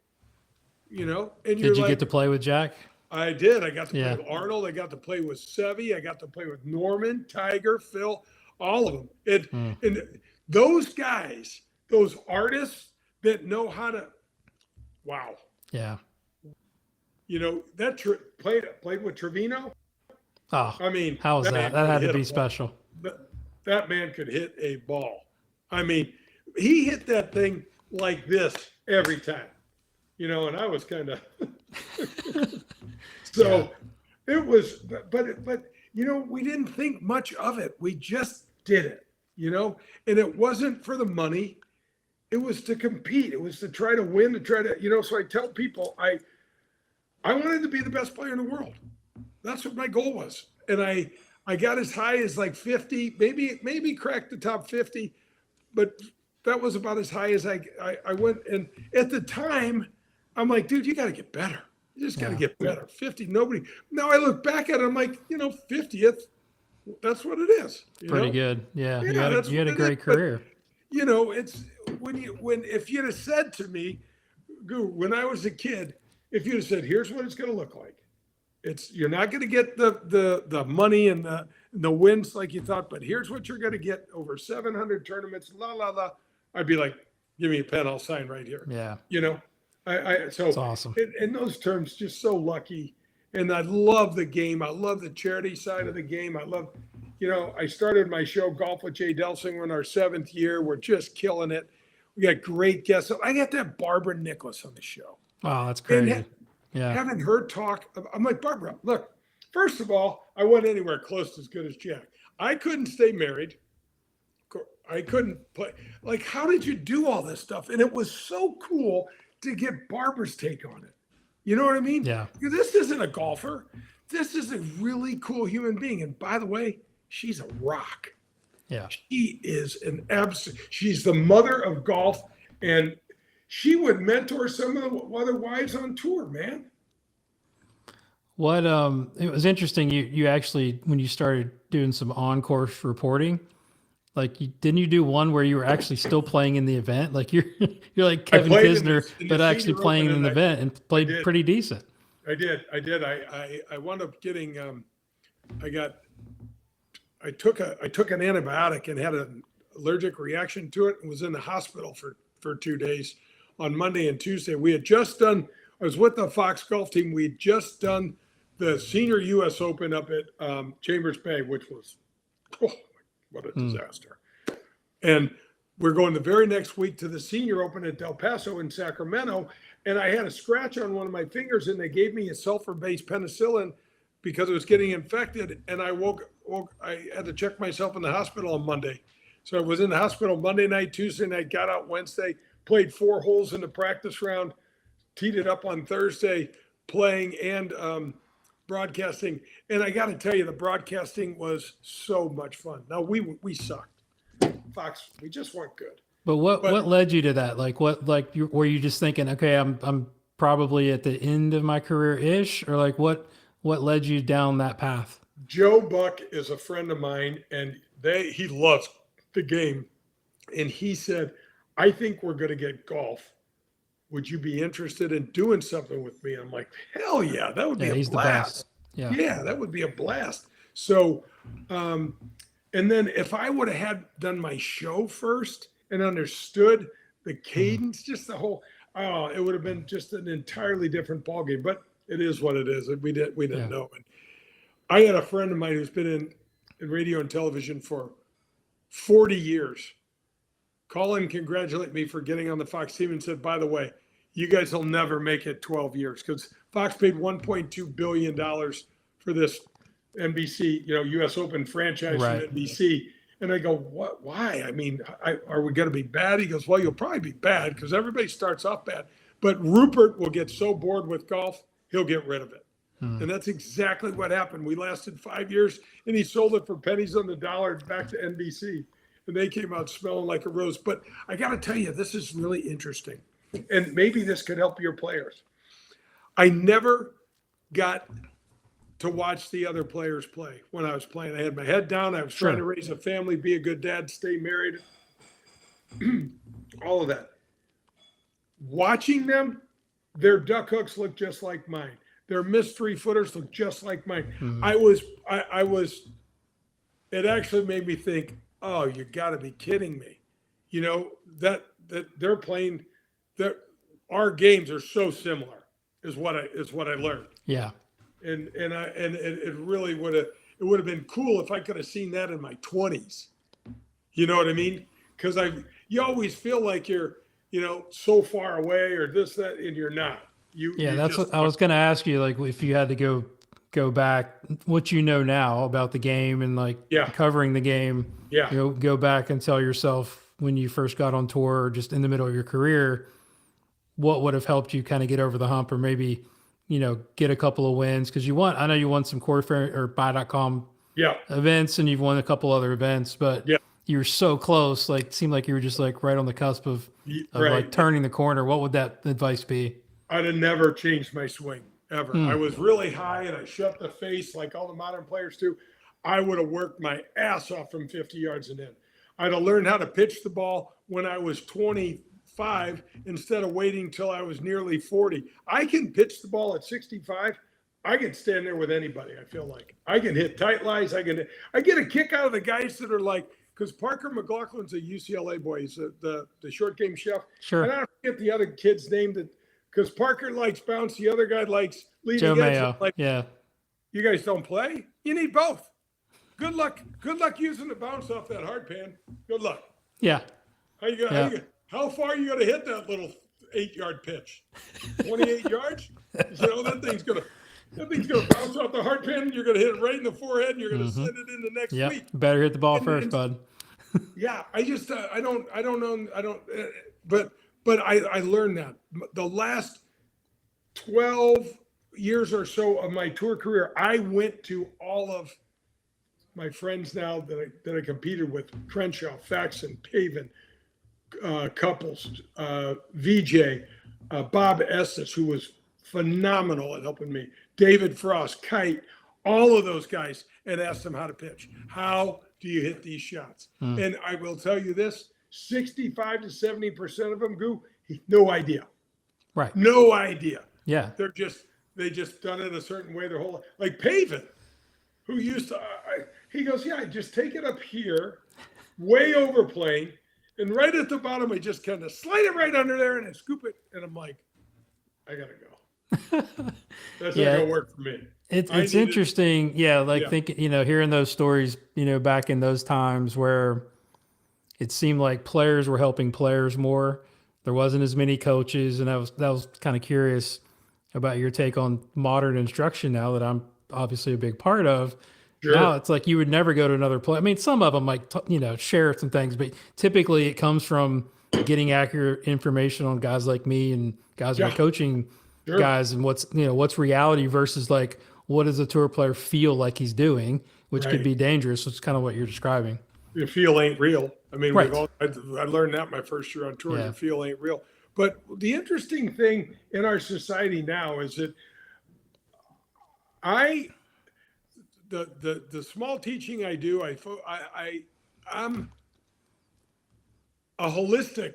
And did you get to play with Jack? I did. I got to play with Arnold. I got to play with Sevy. I got to play with Norman, Tiger, Phil, all of them. And those guys, those artists that know how to, wow. Yeah. That played with Trevino. Oh, I mean, how was that? That had to be special. That man could hit a ball. I mean, he hit that thing like this every time, and I was kind of. So it was, but we didn't think much of it. We just did it, and it wasn't for the money. It was to compete. It was to try to win, so I tell people I wanted to be the best player in the world. That's what my goal was. And I got as high as like 50, maybe cracked the top 50, but that was about as high as I went. And at the time, I'm like, dude, you got to get better. You just got to get better. 50, nobody. Now I look back at it, I'm like, 50th, that's what it is. Pretty good. Yeah. You had a great career. But, it's if you'd have said to me, Goo, when I was a kid, if you'd have said, here's what it's going to look like. You're not going to get the money and the wins like you thought, but here's what you're going to get over 700 tournaments, I'd be like, give me a pen, I'll sign right here. Yeah. So it's awesome. In those terms, just so lucky. And I love the game. I love the charity side of the game. I love, I started my show Golf with Jay Delsing in our 7th year. We're just killing it. We got great guests. I got to have Barbara Nicholas on the show. Oh, that's crazy. Having her talk, I'm like, Barbara, look, first of all, I wasn't anywhere close to as good as Jack. I couldn't stay married. I couldn't play. Like, how did you do all this stuff? And it was so cool to get Barbara's take on it. You know what I mean? Yeah. Because this isn't a golfer. This is a really cool human being. And by the way, she's a rock. Yeah. She is she's the mother of golf. And she would mentor some of the other wives on tour, man. What it was interesting. You actually, when you started doing some on-course reporting, like didn't you do one where you were actually still playing in the event? Like you're like Kevin Kisner, but actually playing in the event and played pretty decent. I did. I wound up getting I took an antibiotic and had an allergic reaction to it and was in the hospital for 2 days. On Monday and Tuesday, we had just done. I was with the Fox golf team. We had just done the Senior U.S. Open up at Chambers Bay, which was what a disaster. And we're going the very next week to the Senior Open at Del Paso in Sacramento. And I had a scratch on one of my fingers, and they gave me a sulfur-based penicillin because it was getting infected. And I I had to check myself in the hospital on Monday. So I was in the hospital Monday night, Tuesday night, got out Wednesday. Played 4 holes in the practice round, teed it up on Thursday, playing and broadcasting. And I got to tell you, the broadcasting was so much fun. Now we sucked. Fox, we just weren't good. But what led you to that? Like were you just thinking, okay, I'm probably at the end of my career ish, or like what led you down that path? Joe Buck is a friend of mine, and he loves the game, and he said, I think we're going to get golf. Would you be interested in doing something with me? I'm like, hell yeah, that would be a blast. Yeah, that would be a blast. So, and then if I would have done my show first and understood the cadence, just the whole, it would have been just an entirely different ballgame. But it is what it is. We didn't know. And I had a friend of mine who's been in radio and television for 40 years. Call and congratulate me for getting on the Fox team and said, by the way, you guys will never make it 12 years because Fox paid $1.2 billion for this NBC, U.S. Open franchise from NBC. And I go, what? Why? I mean, are we going to be bad? He goes, well, you'll probably be bad because everybody starts off bad. But Rupert will get so bored with golf, he'll get rid of it. And that's exactly what happened. We lasted 5 years, and he sold it for pennies on the dollar back to NBC. And they came out smelling like a rose. But I got to tell you, this is really interesting. And maybe this could help your players. I never got to watch the other players play when I was playing. I had my head down. I was trying to raise a family, be a good dad, stay married, all of that. Watching them, their duck hooks look just like mine. Their missed 3-footers look just like mine. I was, it actually made me think, oh, you got to be kidding me. You know, that they're playing, that our games are so similar is what I learned. Yeah. And it really would have been cool if I could have seen that in my 20s. You know what I mean? Because you always feel like you're, you know, so far away or this, that, and you're not. That's what I was going to ask you. Like, if you had to go back, what you know now about the game and like covering the game, you know, go back and tell yourself when you first got on tour or just in the middle of your career, what would have helped you kind of get over the hump or maybe, you know, get a couple of wins? Because I know you won some Corfair or buy.com events and you've won a couple other events, but you were so close. Like, it seemed like you were just like right on the cusp of like turning the corner. What would that advice be? I'd have never changed my swing ever. I was really high and I shut the face like all the modern players do. I would have worked my ass off from 50 yards and in. I'd have learned how to pitch the ball when I was 25 instead of waiting till I was nearly 40. I can pitch the ball at 65. I can stand there with anybody. I feel like I can hit tight lies. I get a kick out of the guys that are like, because Parker McLaughlin's a UCLA boy. He's the short game chef. Sure. And I don't forget the other kid's name because Parker likes bounce. The other guy likes leading Joe edge. Mayo. Like, you guys don't play? You need both. Good luck. Good luck using the bounce off that hard pan. Good luck. Yeah. How far are you going to hit that little 8-yard pitch? 28 yards? You know, that thing's going to bounce off the hard pan and you're going to hit it right in the forehead and you're going to send it in the next week. Better hit the ball first, bud. I just, I don't know. But I learned that the last 12 years or so of my tour career, I went to all of my friends now that I competed with: Crenshaw, Faxon, Pavin, Couples, VJ, Bob Estes, who was phenomenal at helping me, David Frost, Kite, all of those guys, and asked them how to pitch. How do you hit these shots? And I will tell you this: 65 to 70% of them, no idea. Right. No idea. Yeah. They just done it a certain way their whole life. Like Pavin, who used to, he goes, I just take it up here, way overplaying, and right at the bottom, I just kind of slide it right under there and I scoop it. And I'm like, I got to go. That's not going to work for me. It's interesting. Thinking, you know, hearing those stories, you know, back in those times where it seemed like players were helping players more. There wasn't as many coaches. And that was kind of curious about your take on modern instruction now that I'm obviously a big part of. Sure. Now it's like you would never go to another place. I mean, some of them like, you know, share some things, but typically it comes from getting accurate information on guys like me and guys who are coaching guys and what's reality versus like, what does a tour player feel like he's doing, which could be dangerous. It's kind of what you're describing. Your feel ain't real. I mean, I learned that my first year on tour. Your feel ain't real. But the interesting thing in our society now is that the small teaching I do, I'm a holistic.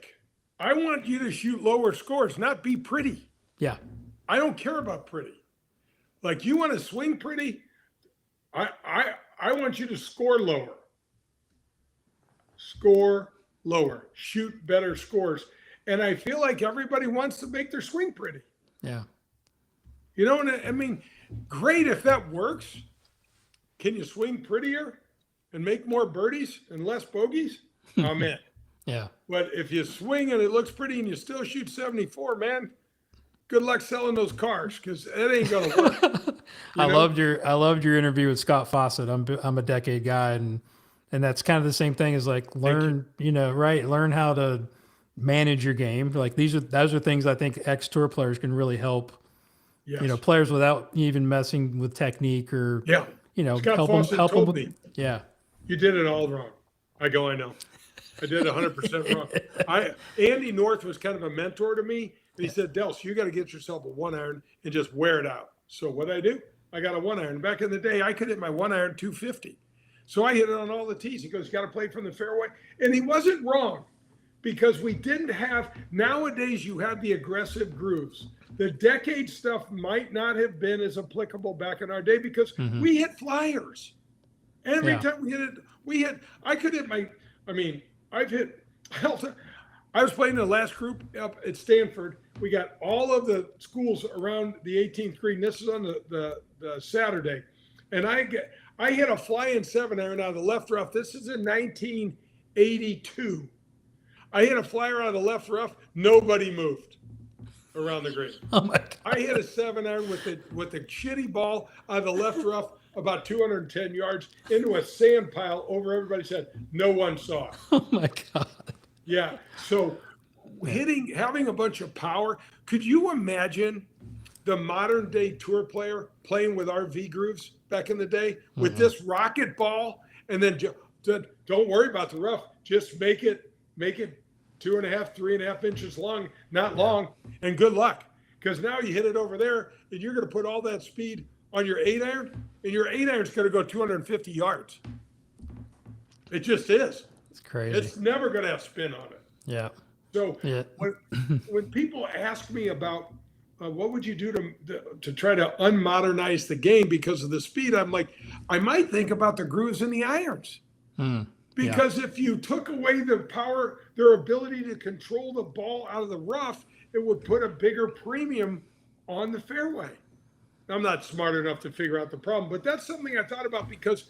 I want you to shoot lower scores, not be pretty. Yeah. I don't care about pretty. Like, you want to swing pretty, I want you to score lower. Score lower. Shoot better scores. And I feel like everybody wants to make their swing pretty. Yeah. You know, and I mean, great if that works. Can you swing prettier and make more birdies and less bogeys? I'm in. Yeah. But if you swing and it looks pretty and you still shoot 74, man, good luck selling those cars because it ain't gonna work. I loved your interview with Scott Fawcett. I'm a decade guy, and And that's kind of the same thing as like learn, right? Learn how to manage your game. Like those are things I think ex tour players can really help, Yes. players without even messing with technique or, Yeah. Scott help them, Fawcett told me, yeah. you did it all wrong. I go, I know. I did 100% wrong. Andy North was kind of a mentor to me. And he said, Dels, you got to get yourself a 1-iron and just wear it out. So what I do? I got a 1-iron. Back in the day, I could hit my 1-iron 250. So I hit it on all the tees. He goes, you got to play from the fairway. And he wasn't wrong, because we didn't have, nowadays you have the aggressive grooves. The decade stuff might not have been as applicable back in our day, because we hit flyers. Every time I could hit I was playing the last group up at Stanford. We got all of the schools around the 18th green. This is on the Saturday. And I hit a flying 7-iron out of the left rough. This is in 1982. I hit a flyer out of the left rough. Nobody moved around the green. Oh my God. I hit a 7-iron with a shitty ball out of the left rough about 210 yards into a sand pile over everybody's head. No one saw it. Oh my God. Yeah. So having a bunch of power. Could you imagine the modern day tour player playing with our V grooves back in the day with this rocket ball, and then don't worry about the rough. Just make it 2.5, 3.5 inches long, not long, and good luck. Because now you hit it over there, and you're going to put all that speed on your 8-iron, and your 8-iron's going to go 250 yards. It just is. It's crazy. It's never going to have spin on it. Yeah. So when people ask me about what would you do to try to unmodernize the game because of the speed, I'm like, I might think about the grooves in the irons. Because if you took away the power, their ability to control the ball out of the rough, it would put a bigger premium on the fairway. I'm not smart enough to figure out the problem, but that's something I thought about, because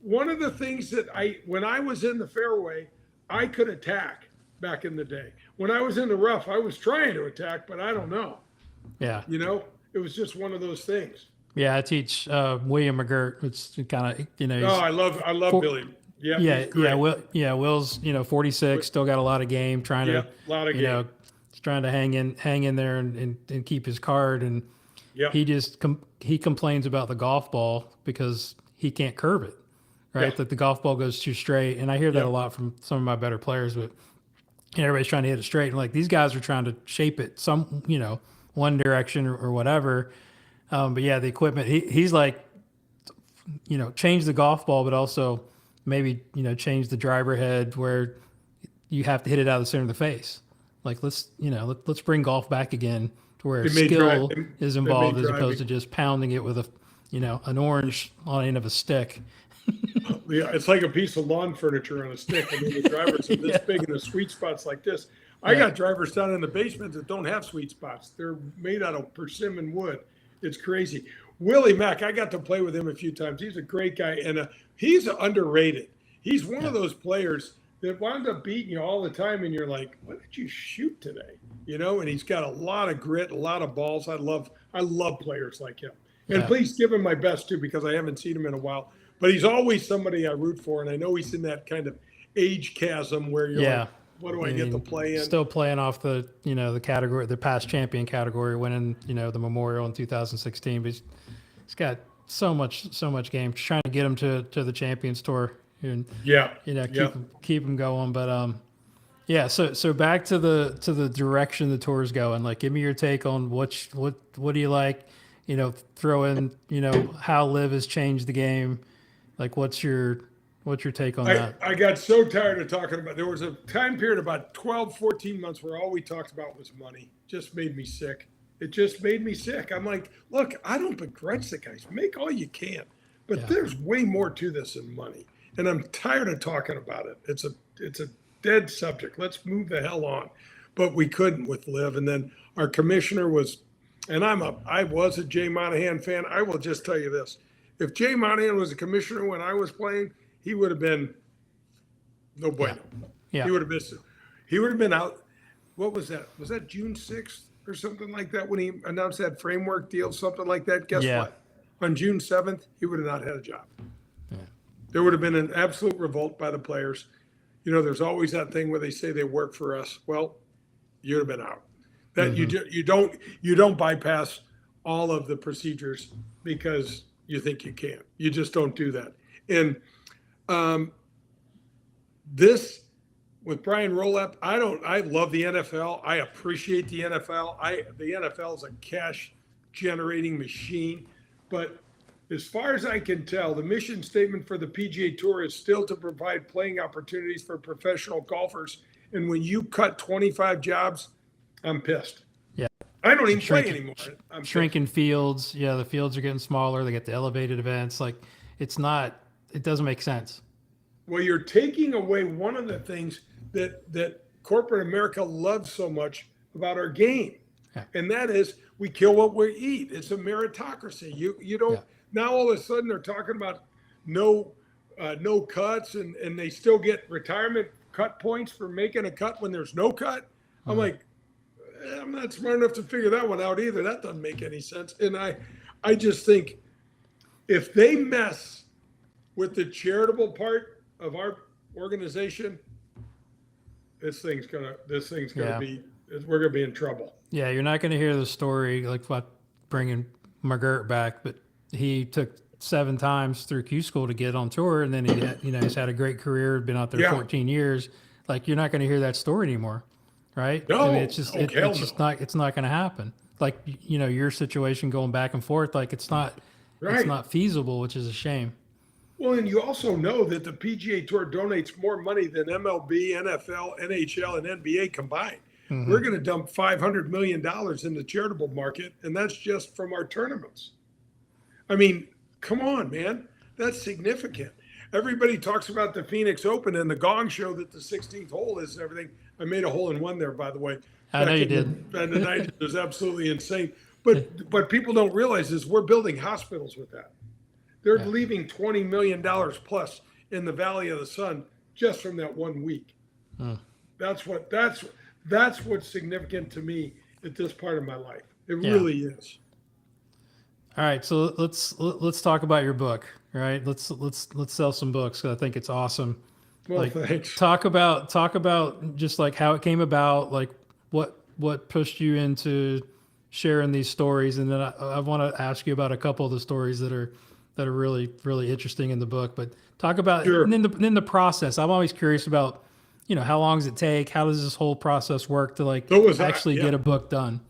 one of the things that when I was in the fairway, I could attack back in the day. When I was in the rough, I was trying to attack, but I don't know. Yeah. It was just one of those things. Yeah. I teach William McGirt. It's kind of, I love Billy. Yeah. Yeah. Will's, 46, still got a lot of game, trying to, a lot of game. Trying to hang in there and keep his card. And he complains about the golf ball because he can't curve it, right? That the golf ball goes too straight. And I hear that a lot from some of my better players, but everybody's trying to hit it straight. And like, these guys are trying to shape it some, one direction or whatever. But yeah, the equipment, he's like, change the golf ball, but also maybe, change the driver head where you have to hit it out of the center of the face. Like, let's bring golf back again to where skill is involved as opposed to just pounding it with an orange on the end of a stick. Yeah, it's like a piece of lawn furniture on a stick. I mean, the drivers are this big in the sweet spots like this. I got drivers down in the basement that don't have sweet spots. They're made out of persimmon wood. It's crazy. Willie Mack, I got to play with him a few times. He's a great guy, and he's underrated. He's one of those players that wound up beating you all the time, and you're like, what did you shoot today? And he's got a lot of grit, a lot of balls. I love players like him. And please give him my best, too, because I haven't seen him in a while. But he's always somebody I root for, and I know he's in that kind of age chasm where you're like, what do I get to play in? Still playing off the, the category, the past champion category, winning, the Memorial in 2016. But he's got so much game. Just trying to get him to the Champions Tour. And, keep him going. But so back to the direction the tour is going. Like, give me your take on what do you like? Throw in how Liv has changed the game. Like, what's your take on that? I got so tired of talking about. There was a time period about 12, 14 months where all we talked about was money. Just made me sick. It just made me sick. I'm like, look, I don't begrudge the guys. Make all you can, but there's way more to this than money. And I'm tired of talking about it. It's a dead subject. Let's move the hell on. But we couldn't with Liv. And then our commissioner was, and I was a Jay Monahan fan. I will just tell you this. If Jay Monahan was a commissioner when I was playing, he would have been no bueno. Yeah. He would have been out. What was that? Was that June 6th or something like that when he announced that framework deal, something like that? Guess what? On June 7th, he would have not had a job. There would have been an absolute revolt by the players. You know, there's always that thing where they say they work for us. Well, you'd have been out. That you don't bypass all of the procedures because you think you can. You just don't do that. And this with Brian Rolep, I love the NFL. I appreciate the NFL. The NFL is a cash generating machine, but as far as I can tell, the mission statement for the PGA Tour is still to provide playing opportunities for professional golfers. And when you cut 25 jobs, I'm pissed. Yeah. I don't even play anymore. I'm shrinking fields. Yeah, the fields are getting smaller. They get the elevated events. Like, it doesn't make sense. Well, you're taking away one of the things that corporate America loves so much about our game. Yeah. And that is we kill what we eat. It's a meritocracy. You don't now all of a sudden they're talking about no cuts and they still get retirement cut points for making a cut when there's no cut. I'm like, I'm not smart enough to figure that one out either. That doesn't make any sense. And I just think if they mess with the charitable part of our organization, this thing's gonna be, we're gonna be in trouble. Yeah, you're not going to hear the story like about bringing McGirt back, but he took 7 times through Q school to get on tour, and then he's had a great career, been out there 14 years. Like, you're not going to hear that story anymore, right? No, I mean, it's just not going to happen. Like, your situation going back and forth, like it's not feasible, which is a shame. Well, and you also know that the PGA Tour donates more money than MLB, NFL, NHL, and NBA combined. Mm-hmm. We're going to dump $500 million in the charitable market, and that's just from our tournaments. I mean, come on, man. That's significant. Everybody talks about the Phoenix Open and the gong show that the 16th hole is and everything. I made a hole in one there, by the way. I know you did. And the night was absolutely insane. But people don't realize is we're building hospitals with that. They're leaving $20 million plus in the Valley of the Sun just from that 1 week. That's what's significant to me at this part of my life. It really is. All right, so let's talk about your book. All right, let's sell some books because I think it's awesome. Well, thanks. Talk about just like how it came about, like what pushed you into sharing these stories, and then I want to ask you about a couple of the stories that are really, really interesting in the book. But talk about and then the process. I'm always curious about, how long does it take? How does this whole process work to actually get a book done?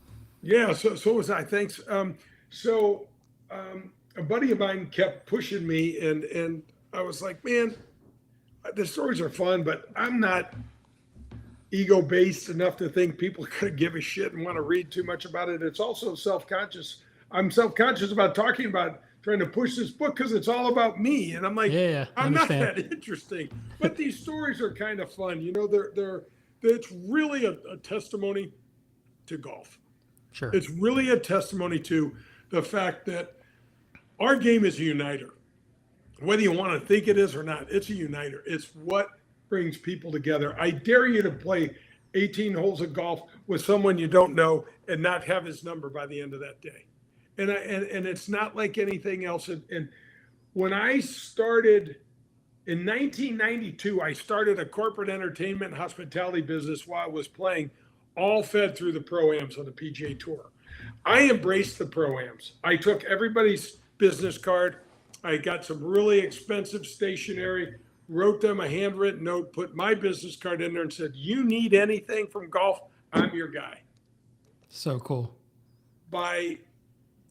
Yeah, so was I. Thanks. A buddy of mine kept pushing me, and I was like, man, the stories are fun, but I'm not ego-based enough to think people could give a shit and want to read too much about it. It's also self-conscious. I'm self-conscious about talking about trying to push this book because it's all about me, and I'm like, I'm not that interesting. But these stories are kind of fun. It's really a testimony to golf. Sure. It's really a testimony to the fact that our game is a uniter. Whether you want to think it is or not, it's a uniter. It's what brings people together. I dare you to play 18 holes of golf with someone you don't know and not have his number by the end of that day. And it's not like anything else. And when I started in 1992, I started a corporate entertainment and hospitality business while I was playing, all fed through the pro-ams on the PGA Tour. I embraced the pro-ams. I took everybody's business card. I got some really expensive stationery, wrote them a handwritten note, put my business card in there and said, you need anything from golf, I'm your guy. So cool. By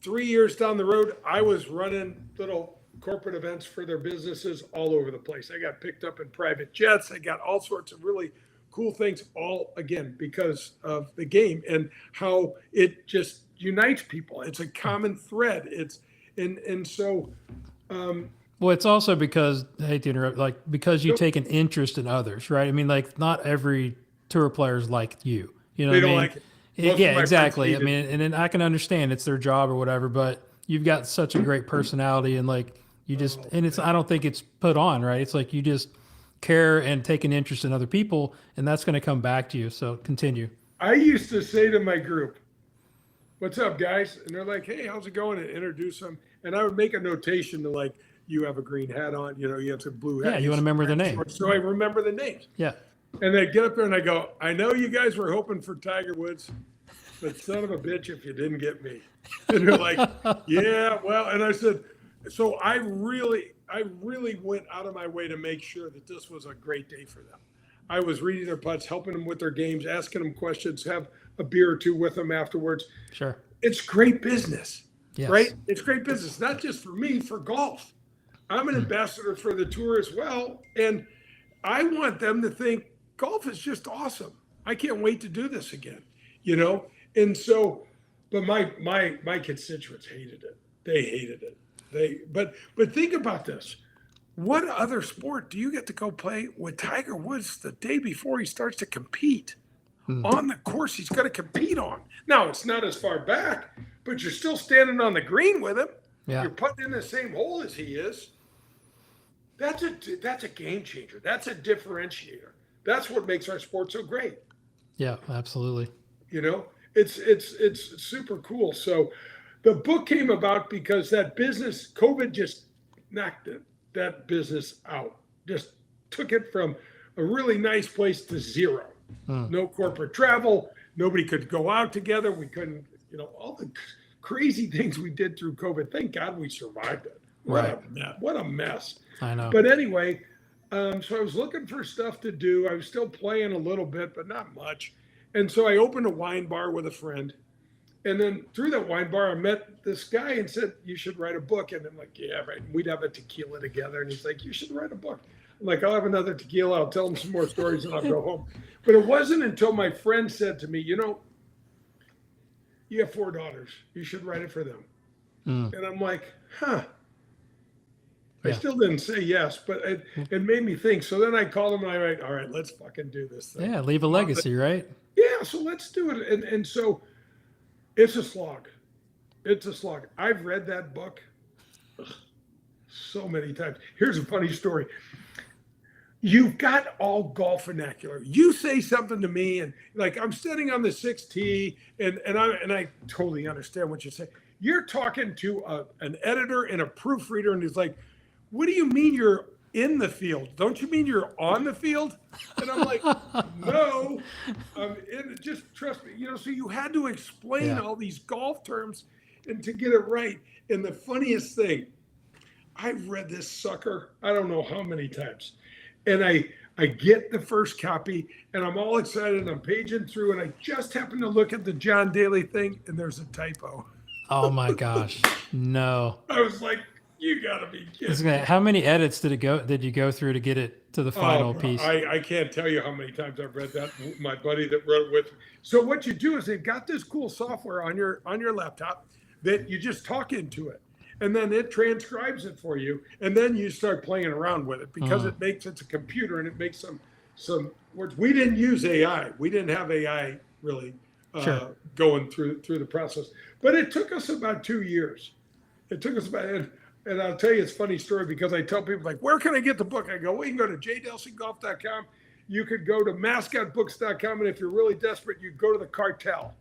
3 years down the road, I was running little corporate events for their businesses all over the place. I got picked up in private jets. I got all sorts of really cool things, all again, because of the game and how it just unites people. It's a common thread. Well, it's also because, I hate to interrupt, because you take an interest in others, right? I mean, not every tour player is like you. You know what I mean? Like it. Yeah, exactly. I mean, and then I can understand it's their job or whatever, but you've got such a great personality and I don't think it's put on, right? It's like you just care and take an interest in other people, and that's going to come back to you. So continue. I used to say to my group, what's up, guys? And they're like, hey, how's it going? And introduce them. And I would make a notation to you have a green hat on, you have a blue hat. Yeah, you want to remember the name. So I remember the names. Yeah. And I get up there and I go, I know you guys were hoping for Tiger Woods, but son of a bitch if you didn't get me. And they're like, yeah, well, and I said, so I really went out of my way to make sure that this was a great day for them. I was reading their putts, helping them with their games, asking them questions, have a beer or two with them afterwards. Sure. It's great business, yes. right? It's great business, not just for me, for golf. I'm an ambassador for the tour as well. And I want them to think golf is just awesome. I can't wait to do this again, And so, but my constituents hated it. They hated it. But think about this. What other sport do you get to go play with Tiger Woods the day before he starts to compete on the course he's going to compete on? Now, it's not as far back, but you're still standing on the green with him. Yeah. You're putting in the same hole as he is. That's a game changer. That's a differentiator. That's what makes our sport so great. Yeah, absolutely. It's super cool. So the book came about because that business, COVID just knocked that business out. Just took it from a really nice place to zero. No corporate travel. Nobody could go out together. We couldn't, all the crazy things we did through COVID. Thank God we survived it. What a mess. I know. But anyway, so I was looking for stuff to do. I was still playing a little bit, but not much. And so I opened a wine bar with a friend. And then through that wine bar, I met this guy and said, you should write a book. And I'm like, yeah, right. And we'd have a tequila together. And he's like, you should write a book. I'm like, I'll have another tequila. I'll tell him some more stories and I'll go home. But it wasn't until my friend said to me, you have 4 daughters. You should write it for them. And I'm like, huh. I still didn't say yes, but it made me think. So then I called him and I write, all right, let's fucking do this thing. Yeah, leave a legacy, right? Yeah, so let's do it. And so it's a slog. It's a slog. I've read that book so many times. Here's a funny story. You've got all golf vernacular. You say something to me and like I'm sitting on the 6th tee and I totally understand what you say. You're talking to an editor and a proofreader and he's like, what do you mean you're in the field? Don't you mean you're on the field? And I'm like, no, just trust me. So you had to explain all these golf terms and to get it right. And the funniest thing, I've read this sucker, I don't know how many times. And I get the first copy and I'm all excited and I'm paging through and I just happen to look at the John Daly thing and there's a typo. Oh my gosh. No. I was like, you gotta be kidding. How many edits did you go through to get it to the final piece? I can't tell you how many times I've read that. My buddy that wrote it with me. So what you do is they've got this cool software on your laptop that you just talk into it. And then it transcribes it for you. And then you start playing around with it because it's a computer and it makes some words. We didn't use AI. We didn't have AI really going through the process. But it took us about 2 years. It took us about, and I'll tell you, it's a funny story because I tell people like, where can I get the book? I go, well, you can go to jdelsinggolf.com. You could go to mascotbooks.com. And if you're really desperate, you go to the cartel.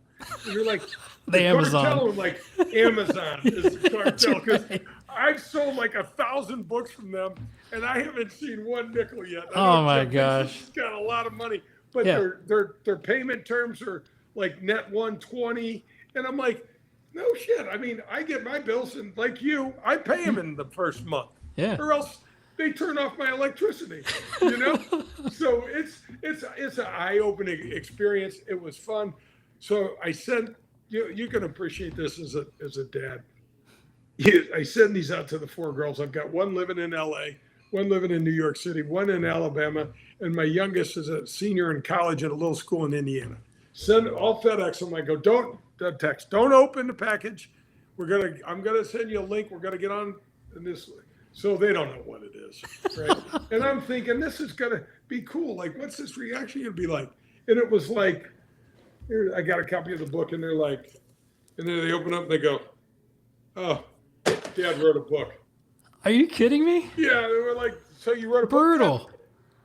And you're like, the Amazon. Cartel, I'm like, Amazon is the cartel. Because I've sold like 1,000 books from them and I haven't seen one nickel yet. Oh my gosh. It's got a lot of money, but their payment terms are like net 120. And I'm like, no shit. I mean, I get my bills and like you, I pay them in the first month. Yeah. Or else they turn off my electricity, So it's an eye-opening experience. It was fun. So I sent you can appreciate this as a dad. I send these out to the 4 girls. I've got one living in LA, one living in New York City, one in Alabama, and my youngest is a senior in college at a little school in Indiana. Send all FedEx them. I go, don't open the package. I'm gonna send you a link. We're gonna get on in this. So they don't know what it is, right? And I'm thinking this is gonna be cool. Like, what's this reaction gonna be like? And it was like, here, I got a copy of the book, and they're like, and then they open up and they go, oh, Dad wrote a book. Are you kidding me? Yeah, they were like, so you wrote a book? Brutal.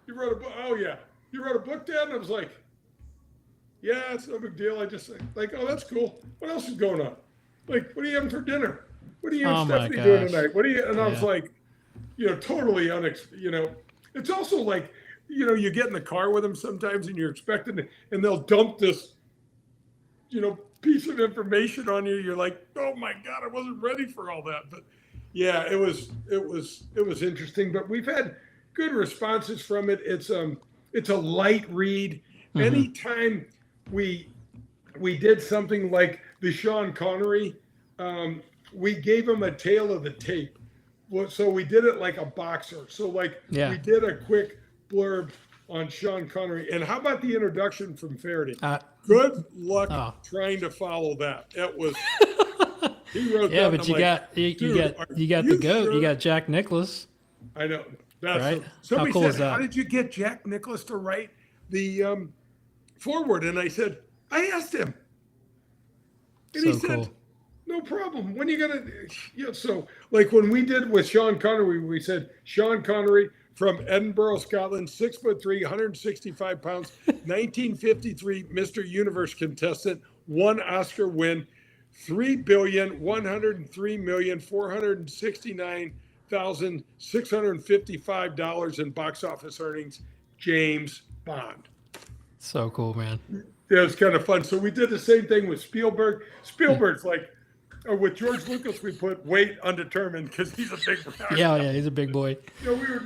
You wrote a book? Oh yeah, you wrote a book, Dad? And I was like, yeah, it's no big deal. I just like, oh, that's cool. What else is going on? Like, what are you having for dinner? What are you and Stephanie doing tonight? What are you? And I was like, totally it's also like, you get in the car with them sometimes and you're expecting it, and they'll dump this, piece of information on you. You're like, oh my God, I wasn't ready for all that. But yeah, it was interesting, but we've had good responses from it. It's a light read. Mm-hmm. Anytime we did something like the Sean Connery, we gave him a tale of the tape. So we did it like a boxer. So we did a quick blurb on Sean Connery. And how about the introduction from Faraday? Good luck trying to follow that. It was he wrote that. Yeah, but you got the GOAT. Sure? You got Jack Nicklaus. I know. That's right. Somebody how cool said, is that? How did you get Jack Nicklaus to write the forward? And I said, I asked him. And so he said, cool. No problem. When are you gonna so like when we did with Sean Connery, we said Sean Connery from Edinburgh, Scotland, 6'3", 165 pounds, 1953 Mr. Universe contestant, 1 Oscar win, $3,103,469,655 in box office earnings. James Bond. So cool, man. Yeah, it was kind of fun. So we did the same thing with Spielberg. Spielberg's like, with George Lucas, we put weight undetermined because he's a big guy. Yeah, he's a big boy. We were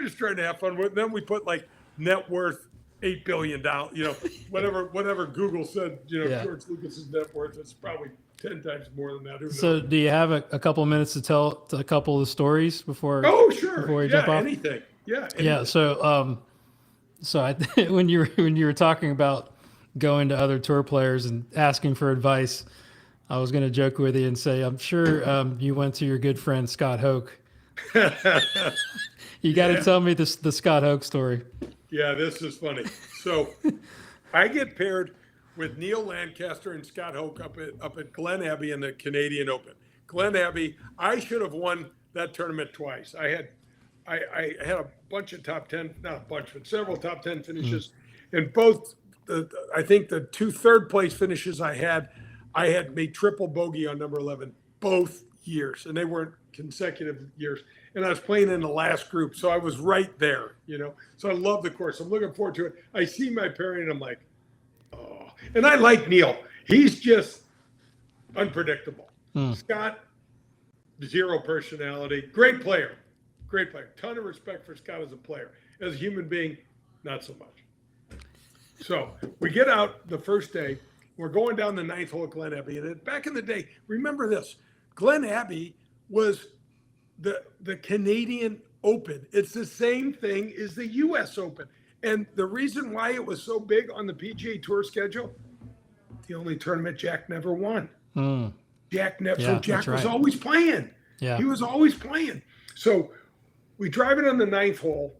just trying to have fun with. Then we put like net worth $8 billion. Whatever Google said. George Lucas's net worth is probably 10 times more than that. So, do you have a couple of minutes to tell a couple of the stories before? Oh, sure. Before we jump off? Anything. Yeah. Anything. Yeah. So, when you were talking about going to other tour players and asking for advice, I was going to joke with you and say, I'm sure you went to your good friend Scott Hoke. You got to tell me the Scott Hoke story. Yeah, this is funny. So I get paired with Neil Lancaster and Scott Hoke up at Glen Abbey in the Canadian Open. Glen Abbey, I should have won that tournament twice. I had a bunch of top 10, not a bunch, but several top 10 finishes. And both, I think the 2 third place finishes I had made triple bogey on number 11 both years, and they weren't consecutive years. And I was playing in the last group, so I was right there, So I love the course. I'm looking forward to it. I see my pairing, and I'm like, oh. And I like Neil. He's just unpredictable. Scott, zero personality. Great player. Ton of respect for Scott as a player. As a human being, not so much. So we get out the first day. We're going down the 9th hole at Glen Abbey. And back in the day, remember this, Glen Abbey was the Canadian Open. It's the same thing as the U.S. Open. And the reason why it was so big on the PGA Tour schedule, the only tournament Jack never won. Jack was always playing. Yeah. He was always playing. So we drive it on the 9th hole.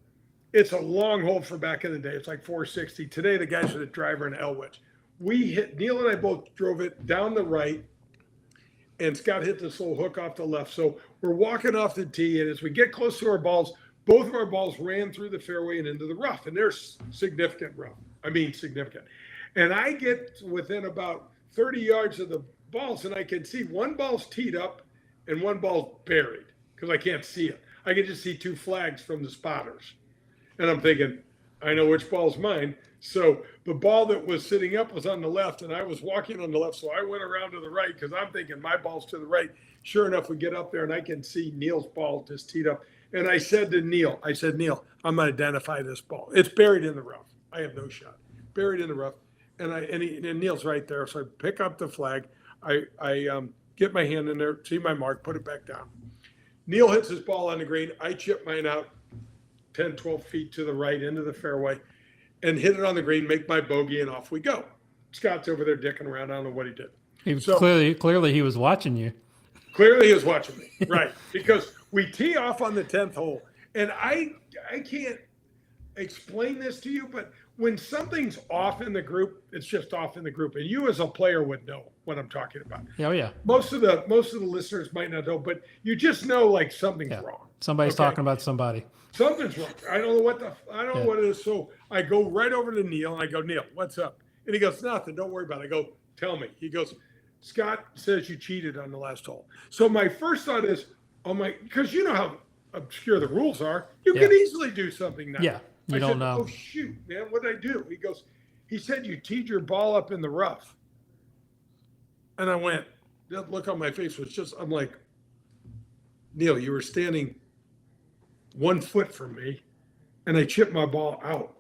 It's a long hole for back in the day. It's like 460. Today, the guys are the driver and L-wedge. Neil and I both drove it down the right, and Scott hit this little hook off the left. So we're walking off the tee, and as we get close to our balls, both of our balls ran through the fairway and into the rough, and there's significant rough. I mean, significant. And I get within about 30 yards of the balls, and I can see one ball's teed up and one ball's buried because I can't see it. I can just see 2 flags from the spotters. And I'm thinking, I know which ball's mine. So the ball that was sitting up was on the left, and I was walking on the left. So I went around to the right because I'm thinking my ball's to the right. Sure enough, we get up there, and I can see Neil's ball just teed up. And I said to Neil, Neil, I'm going to identify this ball. It's buried in the rough. I have no shot. Buried in the rough. And Neil's right there. So I pick up the flag. I get my hand in there, see my mark, put it back down. Neil hits his ball on the green. I chip mine out 10, 12 feet to the right into the fairway and hit it on the green, make my bogey, and off we go. Scott's over there dicking around. I don't know what he did. He was clearly he was watching you. Clearly he was watching me, right? Because we tee off on the 10th hole, and I can't explain this to you, but when something's off in the group, it's just off in the group, and you as a player would know what I'm talking about. Oh yeah. Most of the listeners might not know, but you just know like something's wrong. Somebody's talking about somebody. Something's wrong. I don't know what it is. So I go right over to Neil and I go, Neil, what's up? And he goes, nothing. Don't worry about it. I go, tell me. He goes, Scott says you cheated on the last hole. So my first thought is, oh my, because you know how obscure the rules are, you Yeah. can easily do something now. Yeah. You I don't said, know. oh, shoot, man, what did I do? He said, you teed your ball up in the rough. And I went, that look on my face was just, I'm like, Neil, you were standing 1 foot from me and I chipped my ball out.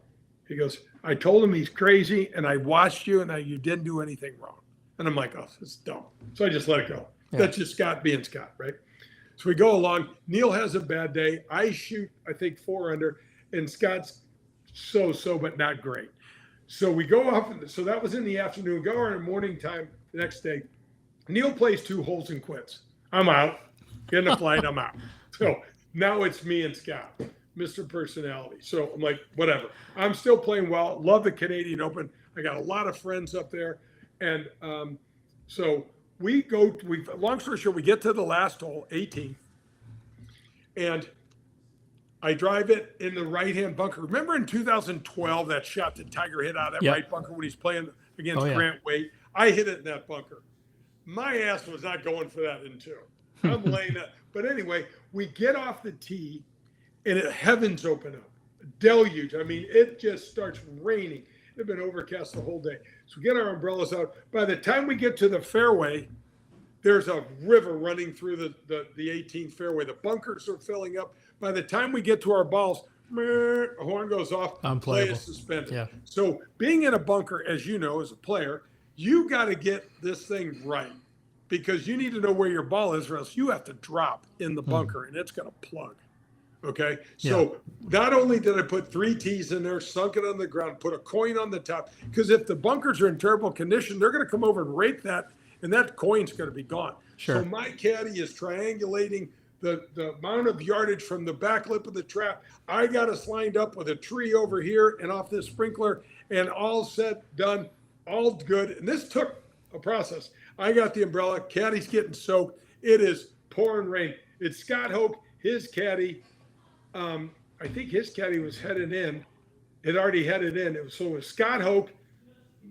He goes, I told him he's crazy and I watched you and you didn't do anything wrong. And I'm like, oh, it's dumb. So I just let it go. Yeah. That's just Scott being Scott, right? So we go along. Neil has a bad day. I shoot, I think 4 under, and Scott's so, but not great. So we go off. So that was in the afternoon. Go on in morning time the next day. Neil plays 2 holes and quits. I'm out. Get in the flight. I'm out. So now it's me and Scott, Mr. Personality. So I'm like, whatever. I'm still playing well. Love the Canadian Open. I got a lot of friends up there. And so long story short, we get to the last hole, 18. And I drive it in the right-hand bunker. Remember in 2012, that shot that Tiger hit out of that Yep. right bunker when he's playing against Oh, yeah. Grant Waite? I hit it in that bunker. My ass was not going for that in 2. I'm laying it. But anyway, we get off the tee, and heavens open up. Deluge. I mean, it just starts raining. It's been overcast the whole day. So we get our umbrellas out. By the time we get to the fairway, there's a river running through the 18th fairway. The bunkers are filling up. By the time we get to our balls, a horn goes off, play is suspended. Yeah. So being in a bunker, as you know, as a player, you got to get this thing right because you need to know where your ball is or else you have to drop in the bunker and it's going to plug. Okay. So not only did I put 3 tees in there, sunk it on the ground, put a coin on the top, because if the bunkers are in terrible condition, they're going to come over and rake that, and that coin's going to be gone. Sure. So my caddy is triangulating the amount of yardage from the back lip of the trap. I got us lined up with a tree over here and off this sprinkler, and all set, done, all good. And this took a process. I got the umbrella, caddy's getting soaked. It is pouring rain. It's Scott Hoke, his caddy. I think his caddy was headed in. It already headed in. So it was Scott Hoke,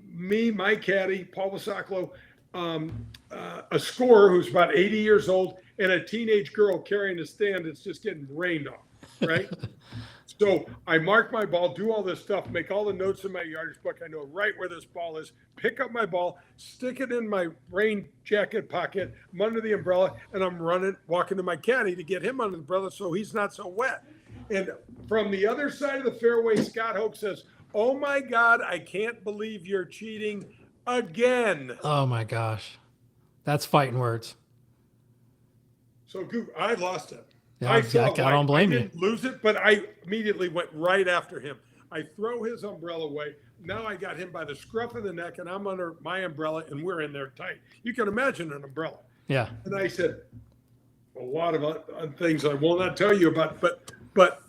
me, my caddy, Paul Vasaclo, a scorer who's about 80 years old, and a teenage girl carrying a stand that's just getting rained on, right? So I mark my ball, do all this stuff, make all the notes in my yardage book. I know right where this ball is, pick up my ball, stick it in my rain jacket pocket. I'm under the umbrella, and I'm walking to my caddy to get him under the umbrella so he's not so wet. And from the other side of the fairway, Scott Hoke says, oh my God, I can't believe you're cheating again. Oh my gosh. That's fighting words. So I lost it. Yeah, I don't blame you. I didn't lose it, but I immediately went right after him. I throw his umbrella away. Now I got him by the scruff of the neck, and I'm under my umbrella, and we're in there tight. You can imagine an umbrella. Yeah. And I said, a lot of things I will not tell you about, but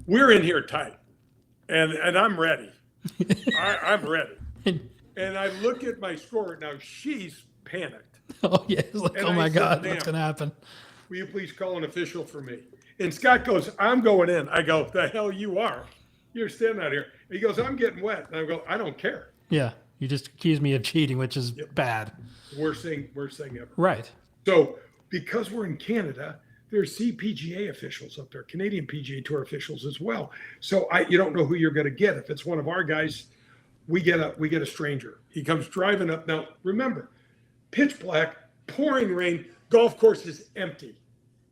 we're in here tight, and I'm ready. I'm ready. And I look at my score. Now, she's panicked. Oh, yeah. It's like, And oh I my said, God, "Ma'am, what's going to happen? will you please call an official for me?" And Scott goes, "I'm going in." I go, "The hell you are. You're standing out here." He goes, "I'm getting wet." And I go, "I don't care." Yeah. You just accused me of cheating, which is bad. Worst thing ever. Right. So because we're in Canada, there's CPGA officials up there, Canadian PGA Tour officials as well. So you don't know who you're going to get. If it's one of our guys, we get a stranger. He comes driving up. Now remember, pitch black, pouring rain, golf course is empty,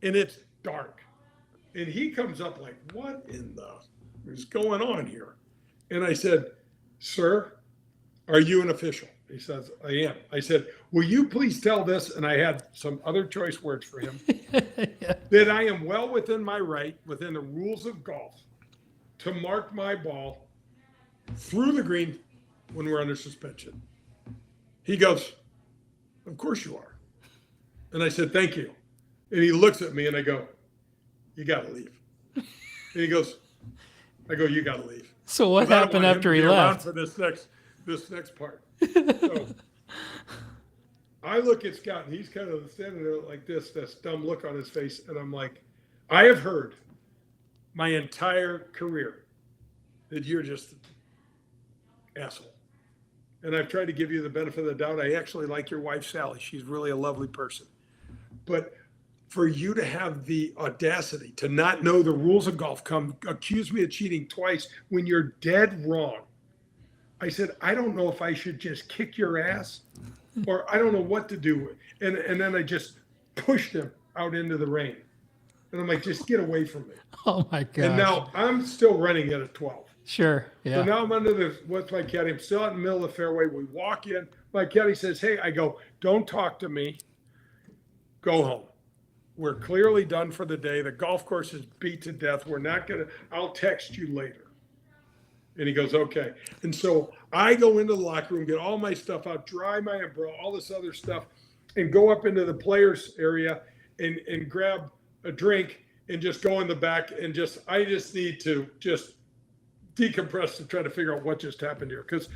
and it's dark. And he comes up like, what in the is going on here? And I said, "Sir, are you an official?" He says, "I am." I said, "Will you please tell this?" And I had some other choice words for him. That I am well within my right, within the rules of golf, to mark my ball through the green when we're under suspension. He goes, "Of course you are." And I said, "Thank you." And he looks at me and I go, "You got to leave." And he goes, I go, "You got to leave." So what happened after he left? For this next part. So I look at Scott, and he's kind of standing there like this dumb look on his face. And I'm like, I have heard my entire career that you're just an asshole. And I've tried to give you the benefit of the doubt. I actually like your wife, Sally. She's really a lovely person. But for you to have the audacity to not know the rules of golf, come accuse me of cheating twice when you're dead wrong. I said, I don't know if I should just kick your ass or I don't know what to do. And then I just pushed him out into the rain. And I'm like, just get away from me. Oh my God. And now I'm still running it at 12. Sure. Yeah. So now I'm under what's my caddy? I'm still out in the middle of the fairway. We walk in. My caddy says, hey, I go, don't talk to me. Go home. We're clearly done for the day. The golf course is beat to death. We're not going to, I'll text you later. And he goes, okay. And so I go into the locker room, get all my stuff out, dry my umbrella, all this other stuff, and go up into the players area and grab a drink and just go in the back and I just need to just decompress to try to figure out what just happened here. Because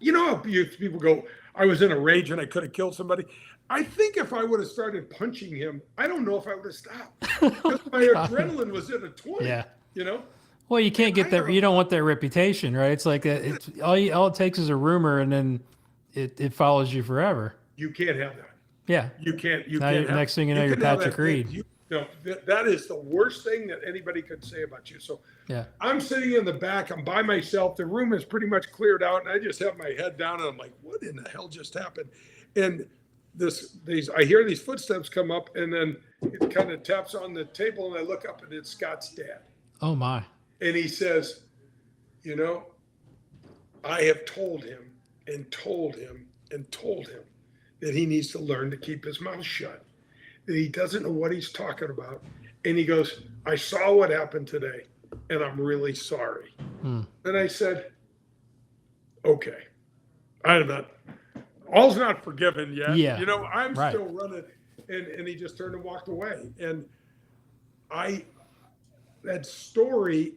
you know how people go, I was in a rage and I could have killed somebody. I think if I would have started punching him, I don't know if I would have stopped. Because my adrenaline was at a 20, Yeah. you know? Well, you can't get that. You don't want that reputation, right? It's like it's all it takes is a rumor, and then it follows you forever. You can't have that. Yeah. You can't. Next thing you know, you're Patrick Reed. That is the worst thing that anybody could say about you. So yeah, I'm sitting in the back. I'm by myself. The room is pretty much cleared out, and I just have my head down, and I'm like, what in the hell just happened? And I hear these footsteps come up, and then it kind of taps on the table, and I look up, and it's Scott's dad. Oh my. And he says, you know, I have told him and told him and told him that he needs to learn to keep his mouth shut, that he doesn't know what he's talking about. And he goes, I saw what happened today, and I'm really sorry. And I said, okay, all's not forgiven yet. Yeah. You know, I'm right. still running. And he just turned and walked away. And that story,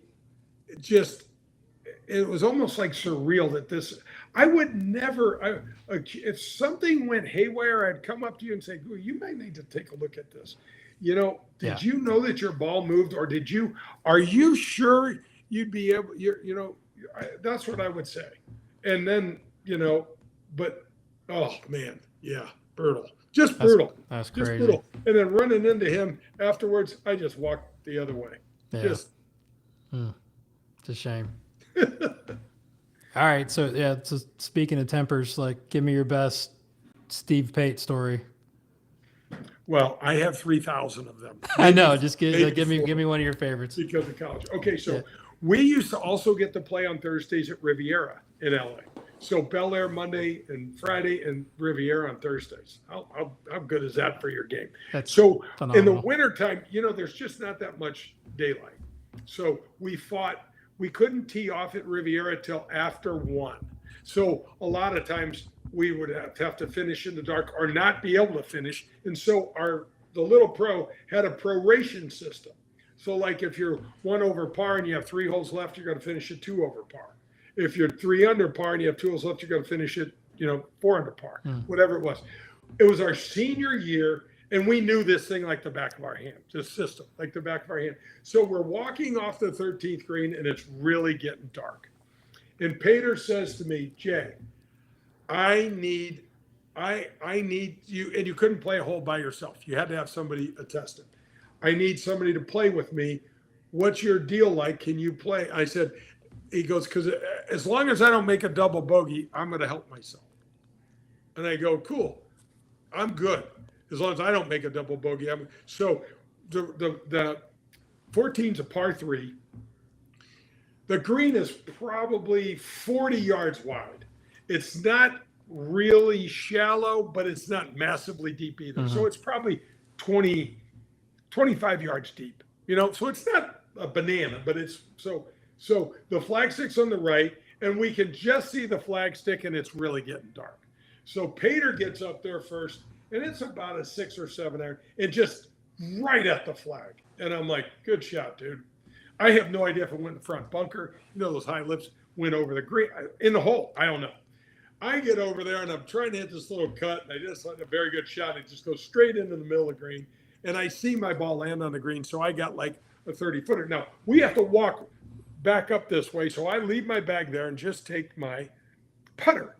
it was almost like surreal that I would never, if something went haywire, I'd come up to you and say, you might need to take a look at this. You know, did you know that your ball moved, or are you sure you'd be able, that's what I would say. And then, but, oh man, yeah, brutal. Just brutal. That's just crazy. Brutal. And then running into him afterwards, I just walked the other way. Yeah. It's a shame. All right. So speaking of tempers, like, give me your best Steve Pate story. Well, I have 3,000 of them. I know. Just give me one of your favorites. Because of college. Okay. So we used to also get to play on Thursdays at Riviera in LA. So Bel Air Monday and Friday and Riviera on Thursdays. How good is that for your game? That's so phenomenal. In the wintertime, there's just not that much daylight. So we couldn't tee off at Riviera till after 1. So a lot of times we would have to finish in the dark or not be able to finish. And so the little pro had a proration system. So like if you're 1 over par and you have 3 holes left, you're going to finish at 2 over par. If you're 3 under par and you have 2 holes left, you're going to finish at 4 under par, whatever it was. It was our senior year. And we knew this thing like the back of our hand, this system, like the back of our hand. So we're walking off the 13th green, and it's really getting dark. And Pater says to me, Jay, I need you, and you couldn't play a hole by yourself. You had to have somebody attested. I need somebody to play with me. What's your deal like? Can you play? I said, he goes, because as long as I don't make a double bogey, I'm going to help myself. And I go, cool, I'm good. As long as I don't make a double bogey. So the 14's a par 3. The green is probably 40 yards wide. It's not really shallow, but it's not massively deep either. So it's probably 25 yards deep. So it's not a banana, but it's so the flag stick's on the right, and we can just see the flag stick, and it's really getting dark. So Pater gets up there first. And it's about a 6 or 7 iron, and just right at the flag. And I'm like, good shot, dude. I have no idea if it went in front bunker. Those high lips went over the green, in the hole. I don't know. I get over there, and I'm trying to hit this little cut, and I just had a very good shot. It just goes straight into the middle of the green. And I see my ball land on the green, so I got like a 30-footer. Now, we have to walk back up this way, so I leave my bag there and just take my putter.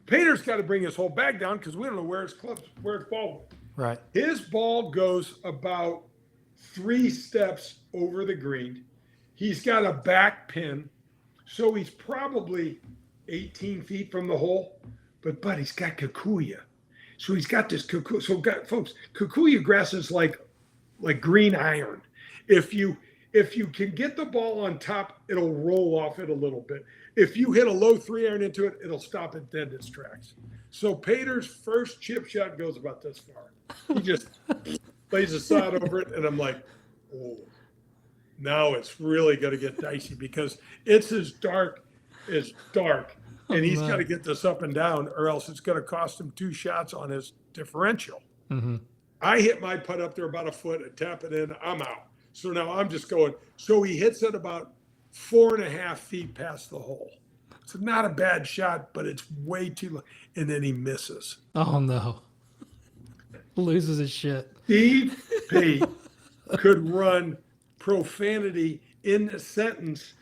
Pater's got to bring his whole bag down because we don't know where his ball went. Right. His ball goes about 3 steps over the green. He's got a back pin, so he's probably 18 feet from the hole. But he's got kikuya, so he's got this kikuya. So, folks, kikuya grass is like green iron. If you can get the ball on top, it'll roll off it a little bit. If you hit a low 3 iron into it, it'll stop it dead in its tracks. So Pater's first chip shot goes about this far. He just lays a sod over it, and I'm like, oh, now it's really going to get dicey because it's as dark, and he's got to get this up and down, or else it's going to cost him 2 shots on his differential. Mm-hmm. I hit my putt up there about a foot and tap it in. I'm out. So now I'm just going. So he hits it about 4.5 feet past the hole. It's not a bad shot, but it's way too low. And then he misses. Oh no. Loses his shit. Steve Pate could run profanity in a sentence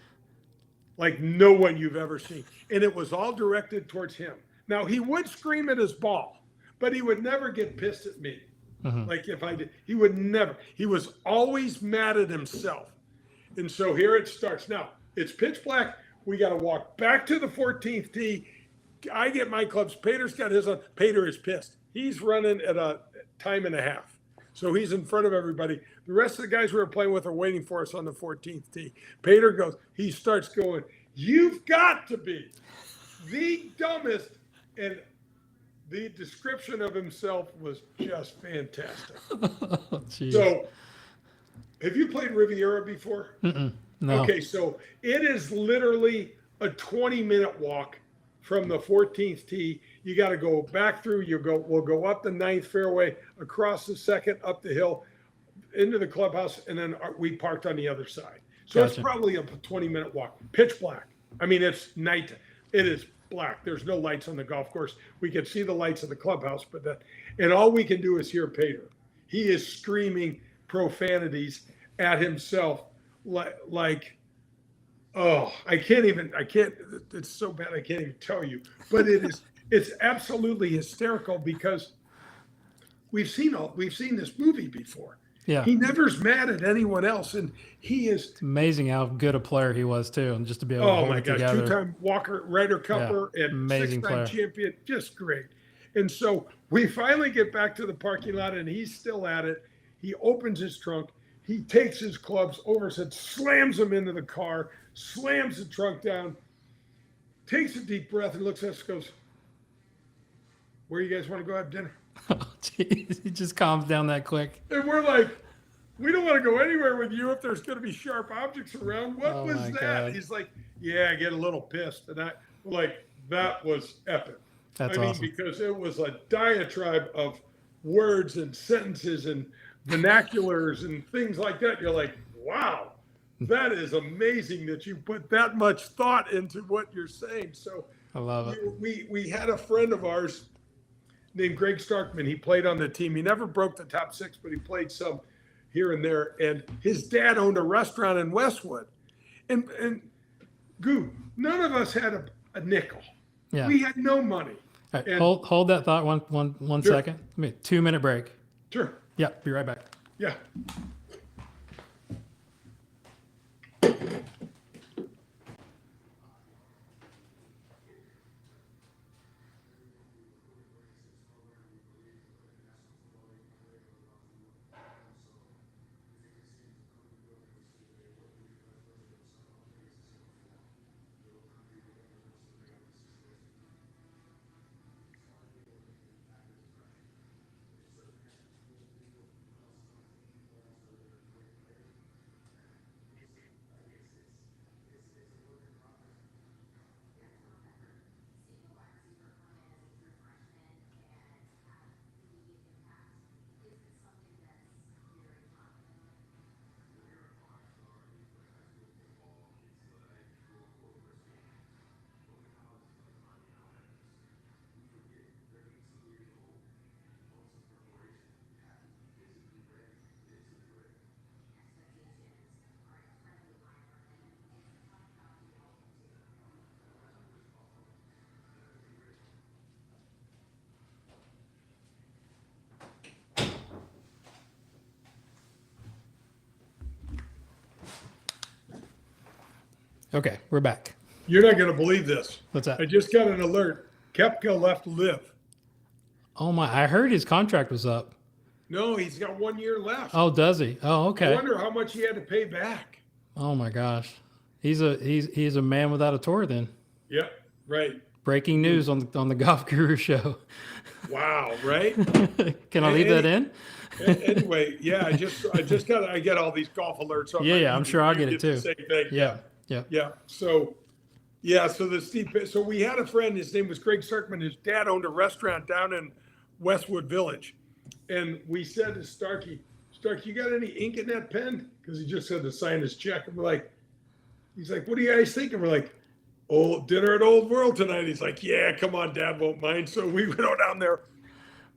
like no one you've ever seen. And it was all directed towards him. Now, he would scream at his ball, but he would never get pissed at me. Mm-hmm. Like if I did, he would never. He was always mad at himself. And so here it starts. Now, it's pitch black. We got to walk back to the 14th tee. I get my clubs. Pater's got his on. Pater is pissed. He's running at a time and a half. So he's in front of everybody. The rest of the guys we were playing with are waiting for us on the 14th tee. Pater goes, he starts going, you've got to be the dumbest. And the description of himself was just fantastic. Oh, so, have you played Riviera before? No. Okay, so it is literally a 20-minute walk from the 14th tee. You got to go back through. We'll go up the 9th fairway, across the 2nd, up the hill, into the clubhouse, and then we parked on the other side. So It's probably a 20-minute walk. Pitch black. I mean, it's night. It is black. There's no lights on the golf course. We can see the lights of the clubhouse, and all we can do is hear Pater. He is screaming profanities at himself like oh, I can't, it's so bad I can't even tell you. But it's absolutely hysterical because we've seen this movie before. Yeah. He never's mad at anyone else, and he is. It's amazing how good a player he was too, and just to be able to hold it together. 2-time Walker Ryder Cupper and amazing 6-time champion, just great. And so we finally get back to the parking lot, and he's still at it. He opens his trunk. He takes his clubs over, slams them into the car, slams the trunk down, takes a deep breath, and looks at us and goes, where you guys want to go have dinner? Oh, geez. He just calms down that quick. And we're like, we don't want to go anywhere with you if there's going to be sharp objects around. What was that? God. He's like, yeah, I get a little pissed. And that was epic. That's awesome. Because it was a diatribe of words and sentences and vernaculars and things like that. You're like, wow, that is amazing that you put that much thought into what you're saying. So I love it. We had a friend of ours named Greg Starkman. He played on the team. He never broke the top 6, but he played some here and there. And his dad owned a restaurant in Westwood. And Goo, none of us had a nickel. Yeah. We had no money. All right, hold that thought one Sure. second. 2-minute break. Sure. Yeah, be right back. Yeah. Okay, we're back. You're not going to believe this. What's that? I just got an alert. Kepka left Live. Oh my! I heard his contract was up. No, he's got 1 year left. Oh, does he? Oh, I okay. wonder how much he had to pay back. Oh my gosh, he's a man without a tour then. Yep, right. Breaking news on the Golf Guru show. Wow, right? Can I leave that in? Anyway, yeah, I get all these golf alerts on Yeah, my yeah, I'm email. sure I'll You get it too. the same thing. Yeah, yeah. Yeah. So so we had a friend, his name was Greg Sarkman. His dad owned a restaurant down in Westwood Village. And we said to Starkey, you got any ink in that pen? Because he just had to sign his check. And he's like, what do you guys think? And we're like, oh, dinner at Old World tonight. He's like, yeah, come on, Dad won't mind. So we went down there.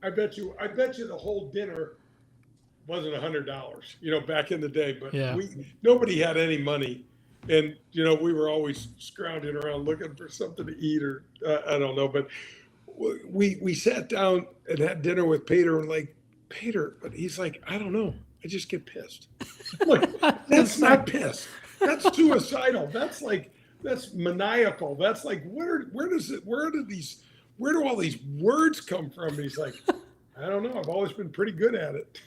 I bet you the whole dinner wasn't $100, back in the day, but Yeah. Nobody had any money. And, we were always scrounging around looking for something to eat or I don't know, but we sat down and had dinner with Peter and Peter, but he's like, I don't know. I just get pissed. I'm like, that's not pissed. That's suicidal. That's maniacal. That's like, where do all these words come from? And he's like, I don't know. I've always been pretty good at it.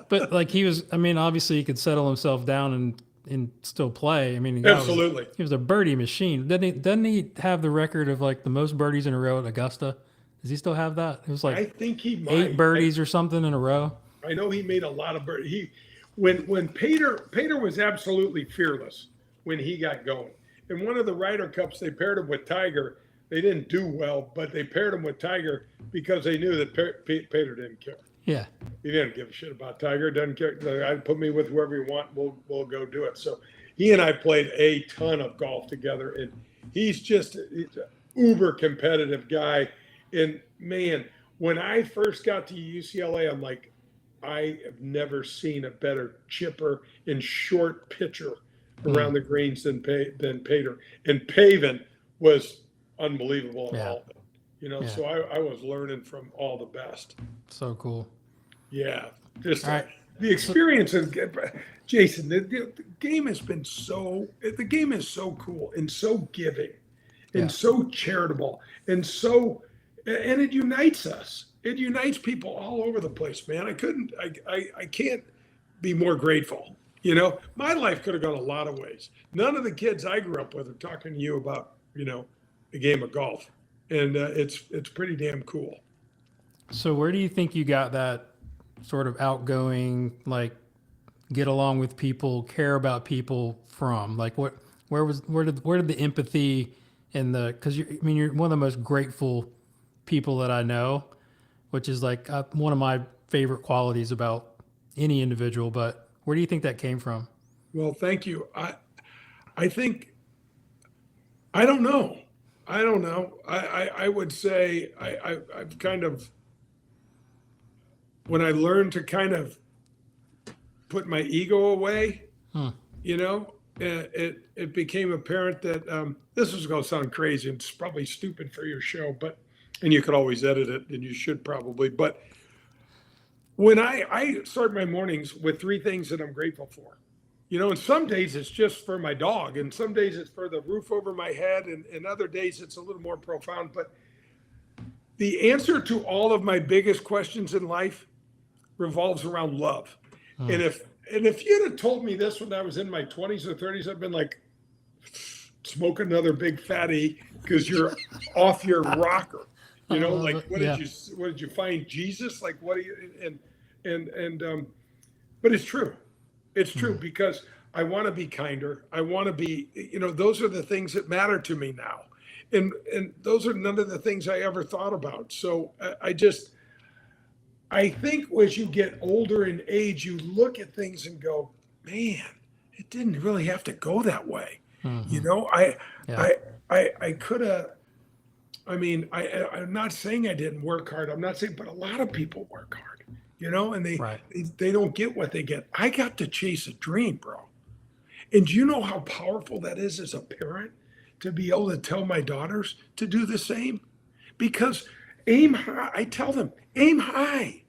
But obviously he could settle himself down and still play. Absolutely. He was a birdie machine. Doesn't he have the record of the most birdies in a row at Augusta? Does he still have that? It was I think he might. 8 birdies or something in a row. I know he made a lot of birdies. When Peter was absolutely fearless when he got going. In one of the Ryder Cups, they paired him with Tiger. They didn't do well, but they paired him with Tiger because they knew that Peter didn't care. Yeah. He didn't give a shit about Tiger. Doesn't care. I'd put me with whoever you want. We'll go do it. So he and I played a ton of golf together, and he's an uber competitive guy. And man, when I first got to UCLA, I'm like, I have never seen a better chipper and short pitcher around the greens than Peter. And Pavin was unbelievable in all of it. So I was learning from all the best. So cool. Yeah. Just all right. The experience of Jason, the game is so cool and so giving and so charitable and it unites us. It unites people all over the place, man. I can't be more grateful. My life could have gone a lot of ways. None of the kids I grew up with are talking to you about, the game of golf. And it's pretty damn cool. So where do you think you got that sort of outgoing, get along with people, care about people from? Where did the empathy and because you're one of the most grateful people that I know, which is one of my favorite qualities about any individual. But where do you think that came from? Well, thank you. I think, I don't know. I would say I've kind of, when I learned to kind of put my ego away, it became apparent that this is going to sound crazy and it's probably stupid for your show, and you could always edit it, and you should probably. But when I start my mornings with 3 things that I'm grateful for, and some days it's just for my dog, and some days it's for the roof over my head, and other days it's a little more profound. But the answer to all of my biggest questions in life revolves around love. And if you'd have told me this when I was in my 20s or 30s, I'd been like, smoke another big fatty because you're off your rocker. What did you find Jesus? What do you but it's true. It's true because I want to be kinder. I want to be, those are the things that matter to me now. And those are none of the things I ever thought about. So I think as you get older in age, you look at things and go, man, it didn't really have to go that way. I could have, I'm not saying I didn't work hard. I'm not saying, but a lot of people work hard, and they don't get what they get. I got to chase a dream, bro. And do you know how powerful that is as a parent to be able to tell my daughters to do the same? Because aim high. I tell them, aim high.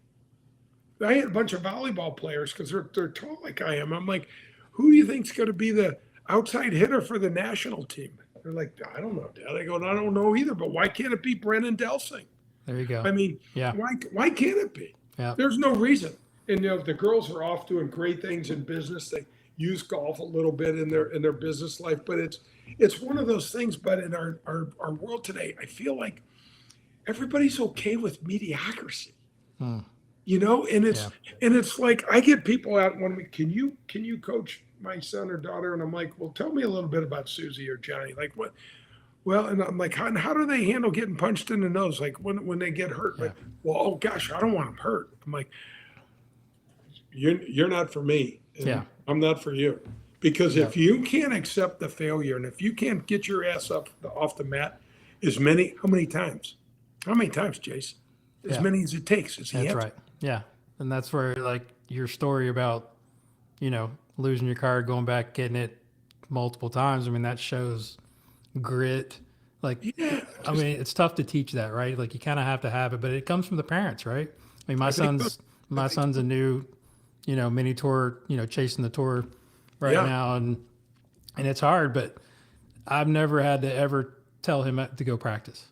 I had a bunch of volleyball players because they're tall like I am. I'm like, who do you think's going to be outside hitter for the national team. They're like, I don't know, Dad. I go, I don't know either, but why can't it be Brennan Delsing? There you go. I mean, Yeah. why can't it be? Yeah. There's no reason. And the girls are off doing great things in business. They use golf a little bit in their business life, but it's one of those things. But in our world today, I feel like everybody's okay with mediocrity. And it's like I get people out one week, can you coach my son or daughter? And I'm like, well, tell me a little bit about Susie or Johnny. Like what? Well, and I'm like, how do they handle getting punched in the nose? Like when they get hurt, Yeah. like, well, oh gosh, I don't want them hurt. I'm like, you're not for me. And Yeah. I'm not for you. Because if you can't accept the failure and if you can't get your ass up off the mat how many times? How many times, Jason? As many as it takes. That's right. Yeah. And that's where like your story about, losing your card, going back, getting it multiple times. I mean, that shows grit. Like, I mean, it's tough to teach that, right? Like you kind of have to have it, but it comes from the parents, right? I mean, my son's a new, mini tour, chasing the tour right now. And it's hard, but I've never had to ever tell him to go practice.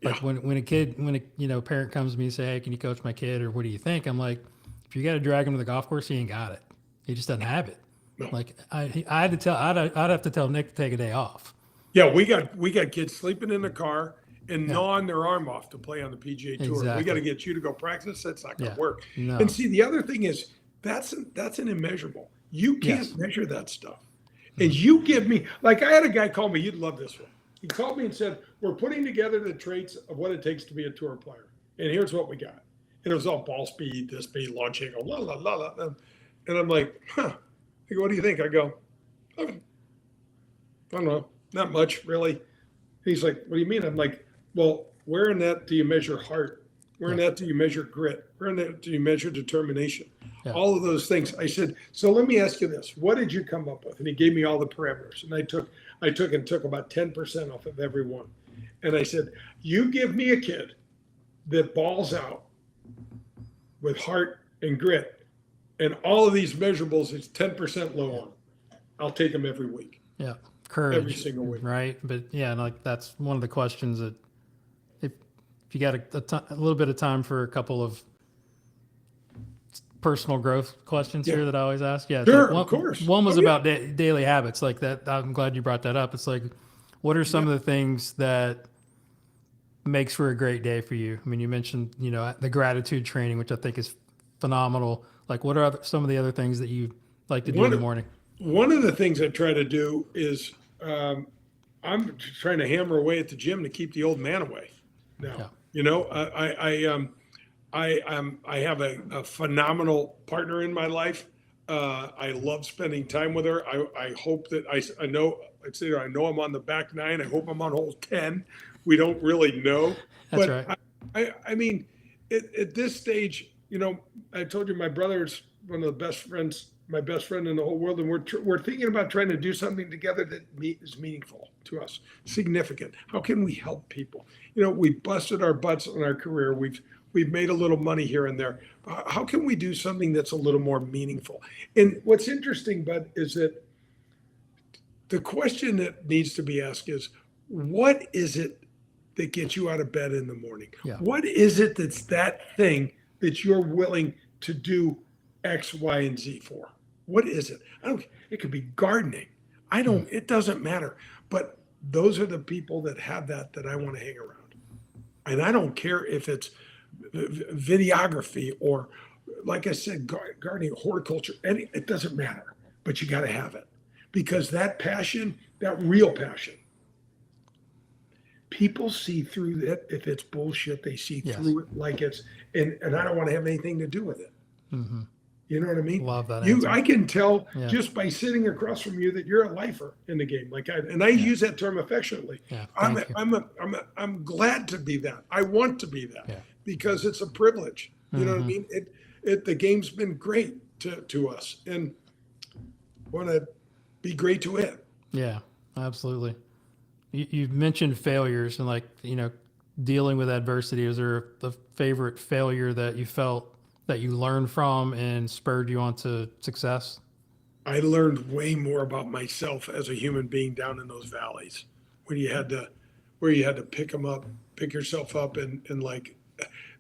Like when a parent comes to me and say, hey, can you coach my kid? Or what do you think? I'm like, if you got to drag him to the golf course, he ain't got it. He just doesn't have it. No. Like I'd have to tell Nick to take a day off. Yeah. We got kids sleeping in the car and gnawing their arm off to play on the PGA Tour. Exactly. We got to get you to go practice. That's not going to work. No. And see, the other thing is that's an immeasurable. You can't measure that stuff. And you give me, like I had a guy call me, you'd love this one. He called me and said, we're putting together the traits of what it takes to be a tour player. And here's what we got. And it was all ball speed, this speed, launch angle, la, la, la, la. And I'm like, I go, what do you think? I go, I don't know, not much really. And he's like, what do you mean? I'm like, well, where in that do you measure heart? Where in that do you measure grit? Where in that do you measure determination? Yeah. All of those things. I said, so let me ask you this. What did you come up with? And he gave me all the parameters. And I took about 10% off of every one. And I said, you give me a kid that balls out with heart and grit, and all of these measurables is 10% low on. I'll take them every week. Yeah. Courage. Every single week. Right. But like that's one of the questions that if you got a little bit of time for a couple of personal growth questions here that I always ask. Yeah. Sure, like of course. One was about daily habits like that. I'm glad you brought that up. It's like, what are some of the things that makes for a great day for you? I mean, you mentioned, the gratitude training, which I think is phenomenal. Like what are some of the other things that you like to do in the morning? One of the things I try to do is I'm trying to hammer away at the gym to keep the old man away now. Yeah. I have a phenomenal partner in my life. I love spending time with her. I hope that I know I'm on the back nine. I hope I'm on hole 10. We don't really know. That's but right. I mean, at this stage, I told you my brother is one of the best friends, my best friend in the whole world. And we're thinking about trying to do something together that is meaningful to us, significant. How can we help people? We busted our butts in our career. We've made a little money here and there. How can we do something that's a little more meaningful? And what's interesting, Bud, is that the question that needs to be asked is, what is it that gets you out of bed in the morning? Yeah. What is it that's that thing that you're willing to do X, Y, and Z for? What is it? It could be gardening. It doesn't matter. But those are the people that have that I want to hang around. And I don't care if it's videography or, like I said, gardening, horticulture, it doesn't matter, but you got to have it, because that passion, that real passion, people see through that. If it's bullshit, they see through it like it's, and I don't want to have anything to do with it. Mm-hmm. You know what I mean? Love that answer. I can tell just by sitting across from you that you're a lifer in the game. I use that term affectionately. Yeah, I'm glad to be that. I want to be that because it's a privilege. You know what I mean? The game's been great to us, and want to be great to it. Yeah, absolutely. You've mentioned failures and dealing with adversity. Is there a favorite failure that you felt that you learned from and spurred you on to success? I learned way more about myself as a human being down in those valleys when you had to, where you had to pick yourself up and like,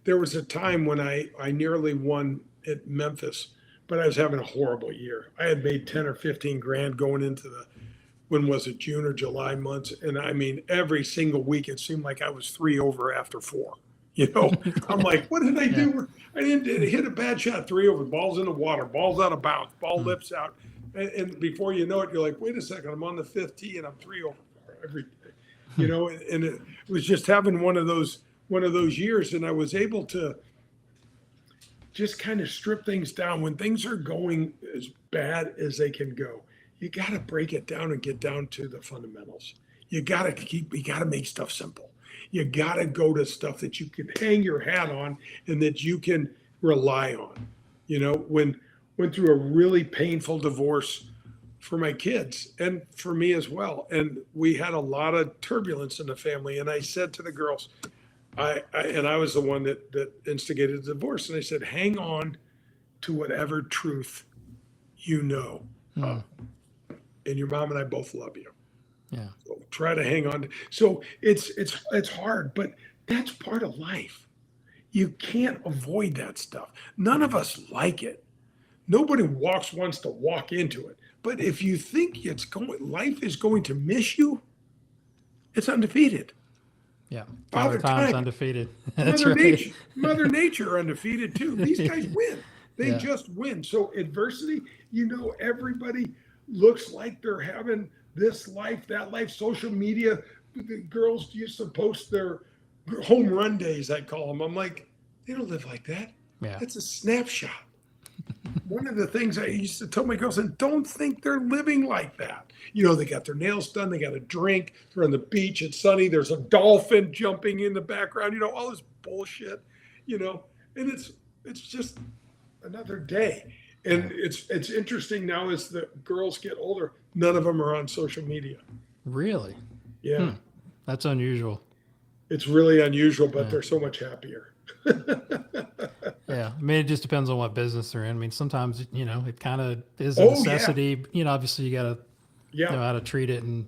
there was a time when I nearly won at Memphis, but I was having a horrible year. I had made 10 or 15 grand going into the, when was it, June or July months. And I mean, every single week, it seemed like I was 3 over after 4. You know, I'm like, what did I Yeah. do? I didn't hit a bad shot, 3 over, balls in the water, balls out of bounds, ball lips out. And before you know it, you're like, wait a second, I'm on the 5th tee and I'm 3 over every day. You know, and it was just having one of those years, and I was able to just kind of strip things down when things are going as bad as they can go. You got to break it down and get down to the fundamentals. You got to make stuff simple. You got to go to stuff that you can hang your hat on and that you can rely on. You know, went through a really painful divorce for my kids and for me as well. And we had a lot of turbulence in the family. And I said to the girls, I was the one that instigated the divorce. And I said, hang on to whatever truth you know. And your mom and I both love you. Yeah. So try to hang on. So it's hard, but that's part of life. You can't avoid that stuff. None of us like it. Nobody wants to walk into it. But if you think life is going to miss you, it's undefeated. Yeah. Father Time's Time, undefeated. That's Mother right. Nature, Mother Nature undefeated too. These guys win. They Yeah. just win. So adversity, everybody looks like they're having this life, that life. Social media, the girls used to post their home run days, I call them. I'm like, they don't live like that. Yeah. That's a snapshot. One of the things I used to tell my girls, and don't think they're living like that. They got their nails done, they got a drink, they're on the beach, it's sunny, there's a dolphin jumping in the background, all this bullshit, and it's just another day. And it's interesting now as the girls get older, none of them are on social media. Really? Yeah. That's unusual. It's really unusual, but they're so much happier. Yeah. I mean, it just depends on what business they're in. I mean, sometimes, it kind of is a Oh, yeah. necessity. Obviously you got to Yeah. know how to treat it and,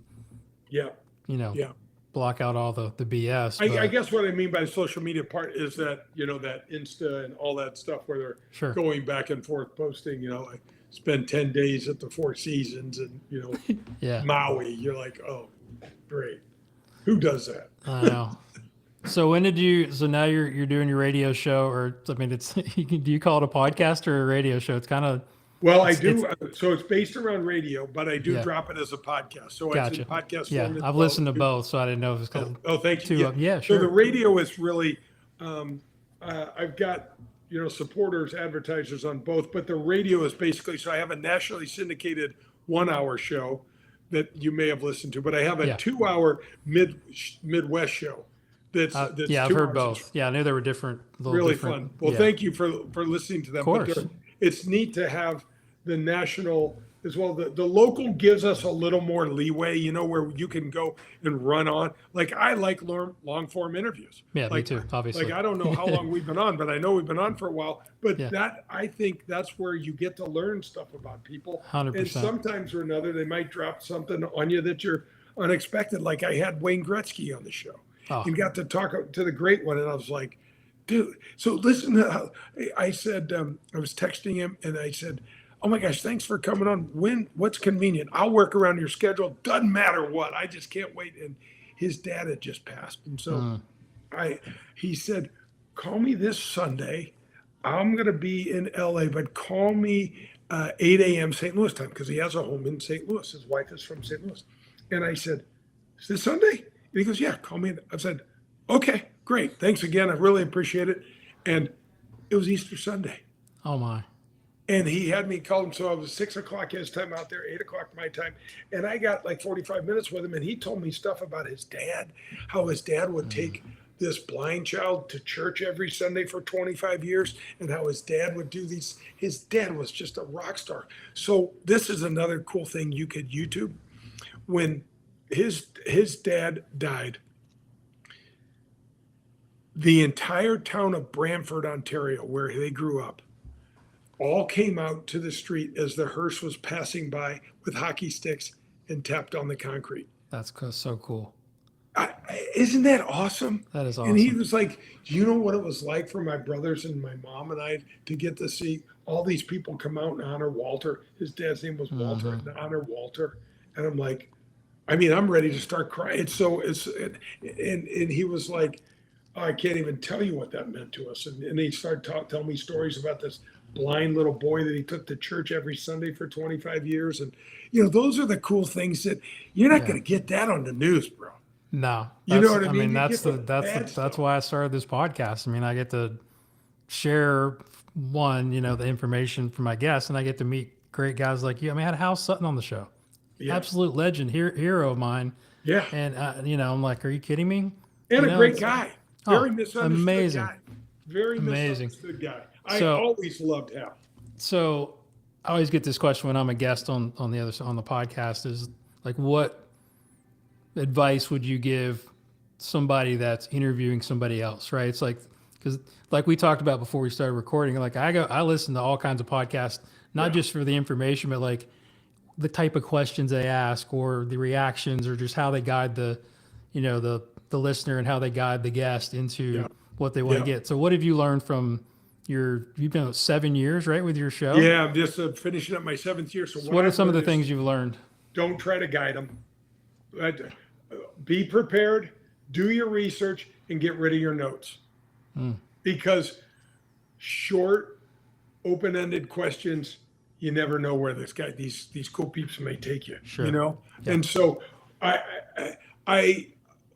Yeah. Yeah. block out all the BS. I guess what I mean by the social media part is that, that Insta and all that stuff where they're Sure. going back and forth posting, I spent 10 days at the Four Seasons and, Yeah. Maui. You're like, oh, great. Who does that? I know. So so now you're doing your radio show, or I mean, do you call it a podcast or a radio show? It's kind of. Well, I do. So it's based around radio, but I do drop it as a podcast. So Gotcha. It's in podcast Yeah, form as I've well. listened to both, so I didn't know if it was kind of. Oh, thank you. Yeah, So the sure. radio is really, I've got, supporters, advertisers on both, but the radio is basically, so I have a nationally syndicated 1-hour show that you may have listened to, but I have a 2-hour Midwest show. That's Yeah, I've 2 heard hours. both. Yeah, I knew they were different. Really different. fun. Well, Yeah. thank you for listening to them. Of course. But it's neat to have the national as well. The local gives us a little more leeway, where you can go and run on. Like I like long form interviews. Yeah, like, me too, obviously. Like I don't know how long we've been on, but I know we've been on for a while. But Yeah. I think that's where you get to learn stuff about people. 100%. And sometimes or another, they might drop something on you that you're unexpected. Like I had Wayne Gretzky on the show. Oh. And got to talk to the great one, and I was like, dude. So listen to how I said. I was texting him, and I said, "Oh my gosh, thanks for coming on. What's convenient? I'll work around your schedule. Doesn't matter what. I just can't wait." And his dad had just passed, and so he said, "Call me this Sunday. I'm gonna be in LA, but call me 8 a.m. St. Louis time because he has a home in St. Louis. His wife is from St. Louis." And I said, "Is this Sunday?" And he goes, "Yeah, call me." I said, "Okay, great. Thanks again. I really appreciate it." And it was Easter Sunday. Oh my. And he had me call him. So it was 6:00 his time out there, 8:00 my time. And I got like 45 minutes with him. And he told me stuff about his dad, how his dad would take this blind child to church every Sunday for 25 years and how his dad would do these. His dad was just a rock star. So this is another cool thing you could YouTube. When his dad died, the entire town of Brantford, Ontario, where they grew up, all came out to the street as the hearse was passing by with hockey sticks and tapped on the concrete. That's so cool. Isn't that awesome? That is And he awesome. was like, do you know what it was like for my brothers and my mom and I to get to see all these people come out and honor Walter? His dad's name was Walter, and honor Walter. And I'm like, I mean, I'm ready to start crying. And he was like, oh, I can't even tell you what that meant to us. And he started telling me stories about this blind little boy that he took to church every Sunday for 25 years. And, those are the cool things that you're not going to get that on the news, bro. No, You know what I mean? I mean, You that's get that's why I started this podcast. I mean, I get to share the information from my guests, and I get to meet great guys like you. I mean, I had Hal Sutton on the show, Yeah. absolute legend, hero of mine. Yeah. And I'm like, are you kidding me? And a great guy. Very misunderstood amazing. guy. Very Amazing. misunderstood guy. I always loved Hal. So I always get this question when I'm a guest on the podcast is like, what advice would you give somebody that's interviewing somebody else, right? It's like, because like we talked about before we started recording, like I listen to all kinds of podcasts, not just for the information, but like the type of questions they ask or the reactions or just how they guide the listener and how they guide the guest into what they want to get. So what have you learned from you've been 7 years, right, with your show? Yeah, I'm just finishing up my 7th year. So what are some of the things you've learned? Don't try to guide them. Be prepared, do your research, and get rid of your notes. Because short, open-ended questions, you never know where these cool peeps may take you. Sure. Yeah. And so I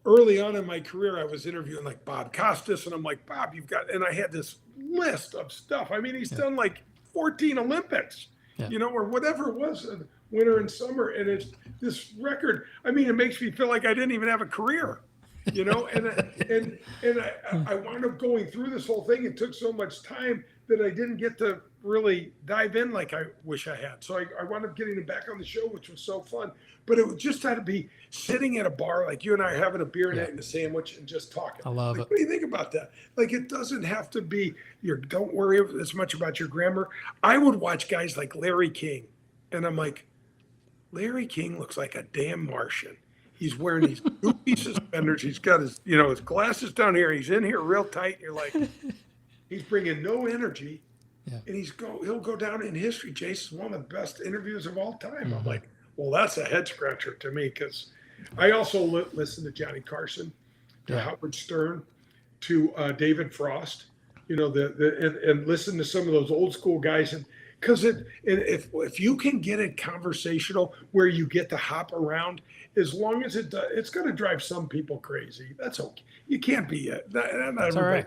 early on in my career, I was interviewing like Bob Costas, and I'm like, Bob, and I had this list of stuff. I mean, he's done like 14 Olympics, or whatever it was, winter and summer. And it's this record. I mean, it makes me feel like I didn't even have a career, and I wound up going through this whole thing. It took so much time that I didn't get to really dive in like I wish I had. So I wound up getting him back on the show, which was so fun. But it just had to be sitting at a bar like you and I are having a beer and eating a sandwich and just talking. I love it. What do you think about that? Like, it doesn't have to be don't worry as much about your grammar. I would watch guys like Larry King, and I'm like, Larry King looks like a damn Martian. He's wearing these goofy suspenders. He's got his glasses down here. He's in here real tight. You're like, he's bringing no energy. Yeah. And he'll go down in history. Jason's one of the best interviews of all time. I'm like, well, that's a head scratcher to me, because I also listen to Johnny Carson, to Howard Stern, to David Frost, and listen to some of those old school guys. And because if you can get it conversational where you get to hop around, as long as it's going to drive some people crazy. That's okay. You can't be not everybody. All right.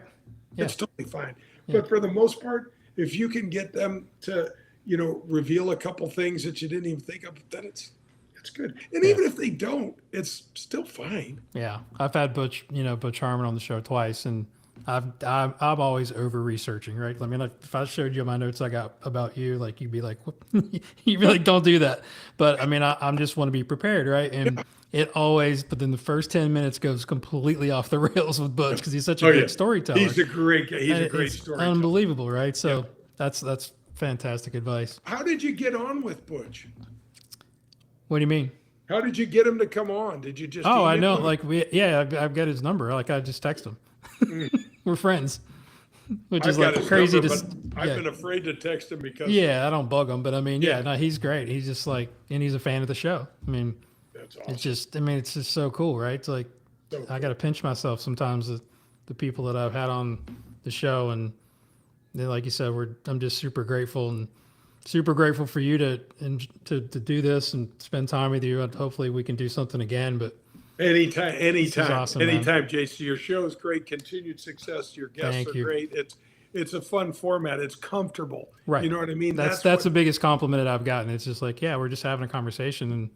Yeah. It's totally fine. Yeah. But for the most part, if you can get them to, reveal a couple things that you didn't even think of, then it's good. And even if they don't, it's still fine. Yeah. I've had Butch Harmon on the show twice, and I'm always over researching, right? I mean, like, if I showed you my notes I got about you, like, you'd be like, don't do that. But I mean, I'm just want to be prepared, right? And but then the first 10 minutes goes completely off the rails with Butch because he's such a great storyteller. He's a great guy. He's a great storyteller. Unbelievable, right? So that's fantastic advice. How did you get on with Butch? What do you mean? How did you get him to come on? Did you just? Oh, I know. Like I've got his number. Like I just text him. We're friends, which is like crazy number, I've been afraid to text him because. Yeah, I don't bug him, but I mean, no, he's great. He's just like, and he's a fan of the show. I mean, that's awesome. It's just so cool, right? It's like, I got to pinch myself sometimes. The people that I've had on the show, and then, like you said, I'm just super grateful for you to do this and spend time with you. And hopefully we can do something again, but anytime, awesome, Jason. Your show is great. Continued success. Your guests are great. It's a fun format. It's comfortable. Right. You know what I mean? That's the biggest compliment that I've gotten. It's just like, we're just having a conversation, and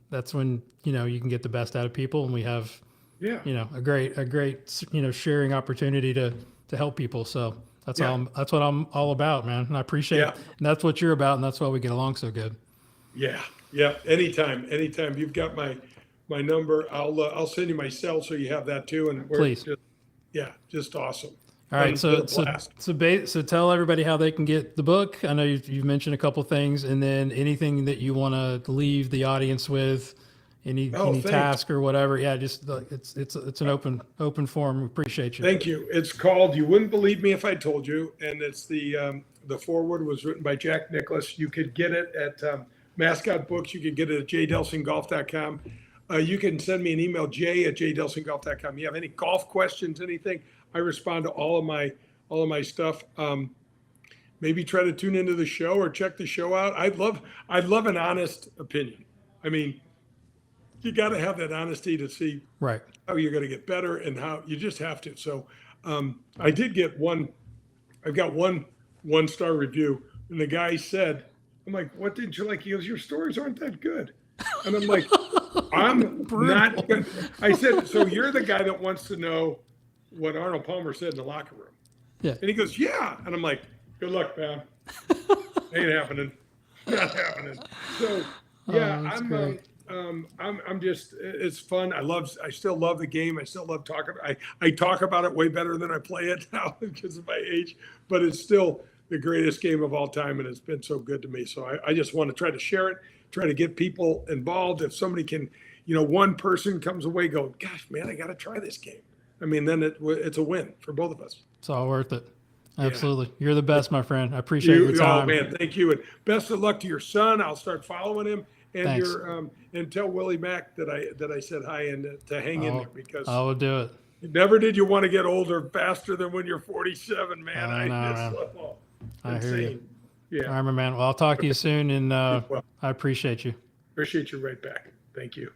that's when, you can get the best out of people, and we have, a great, sharing opportunity to help people. So that's what I'm all about, man. And I appreciate it. And that's what you're about. And that's why we get along so good. Yeah. Yeah. Anytime. You've got my number. I'll send you my cell so you have that too. And please. Just awesome. All right, It's been a so blast. so tell everybody how they can get the book. I know you've mentioned a couple things, and then anything that you want to leave the audience with, Oh, any thanks. task or whatever. Yeah, just it's an open forum. We appreciate you. Thank you. It's called "You Wouldn't Believe Me If I Told You," and it's the foreword was written by Jack Nicklaus. You could get it at Mascot Books. You could get it at jdelsinggolf.com. You can send me an email, j@jdelsinggolf.com. You have any golf questions, anything? I respond to all of my stuff. Maybe try to tune into the show or check the show out. I'd love an honest opinion. I mean, you got to have that honesty to see Right. how you're going to get better and how you just have to. So I did get one. I've got one star review, and the guy said, "I'm like, what didn't you like?" He goes, "Your stories aren't that good." And I'm like, "I'm not good." I said, "So you're the guy that wants to know what Arnold Palmer said in the locker room?" Yeah. And he goes, "Yeah." And I'm like, "Good luck, man. Ain't happening. Not happening." So yeah, that's great. I'm just, it's fun. I still love the game. I still love talking. I talk about it way better than I play it now because of my age, but it's still the greatest game of all time. And it's been so good to me. So I just want to try to share it, try to get people involved. If somebody can, one person comes away going, "Gosh, man, I got to try this game." I mean, then it's a win for both of us. It's all worth it. Absolutely. You're the best, my friend. I appreciate the time. Oh man, thank you. And best of luck to your son. I'll start following him. And Thanks. and tell Willie Mack that I said hi and to hang in there because I will do it. never did you want to get older faster than when you're 47, man. I know, man. I hear you. Yeah. All right, my man. Well, I'll talk to you soon, and Well, I appreciate you. appreciate you right back. Thank you.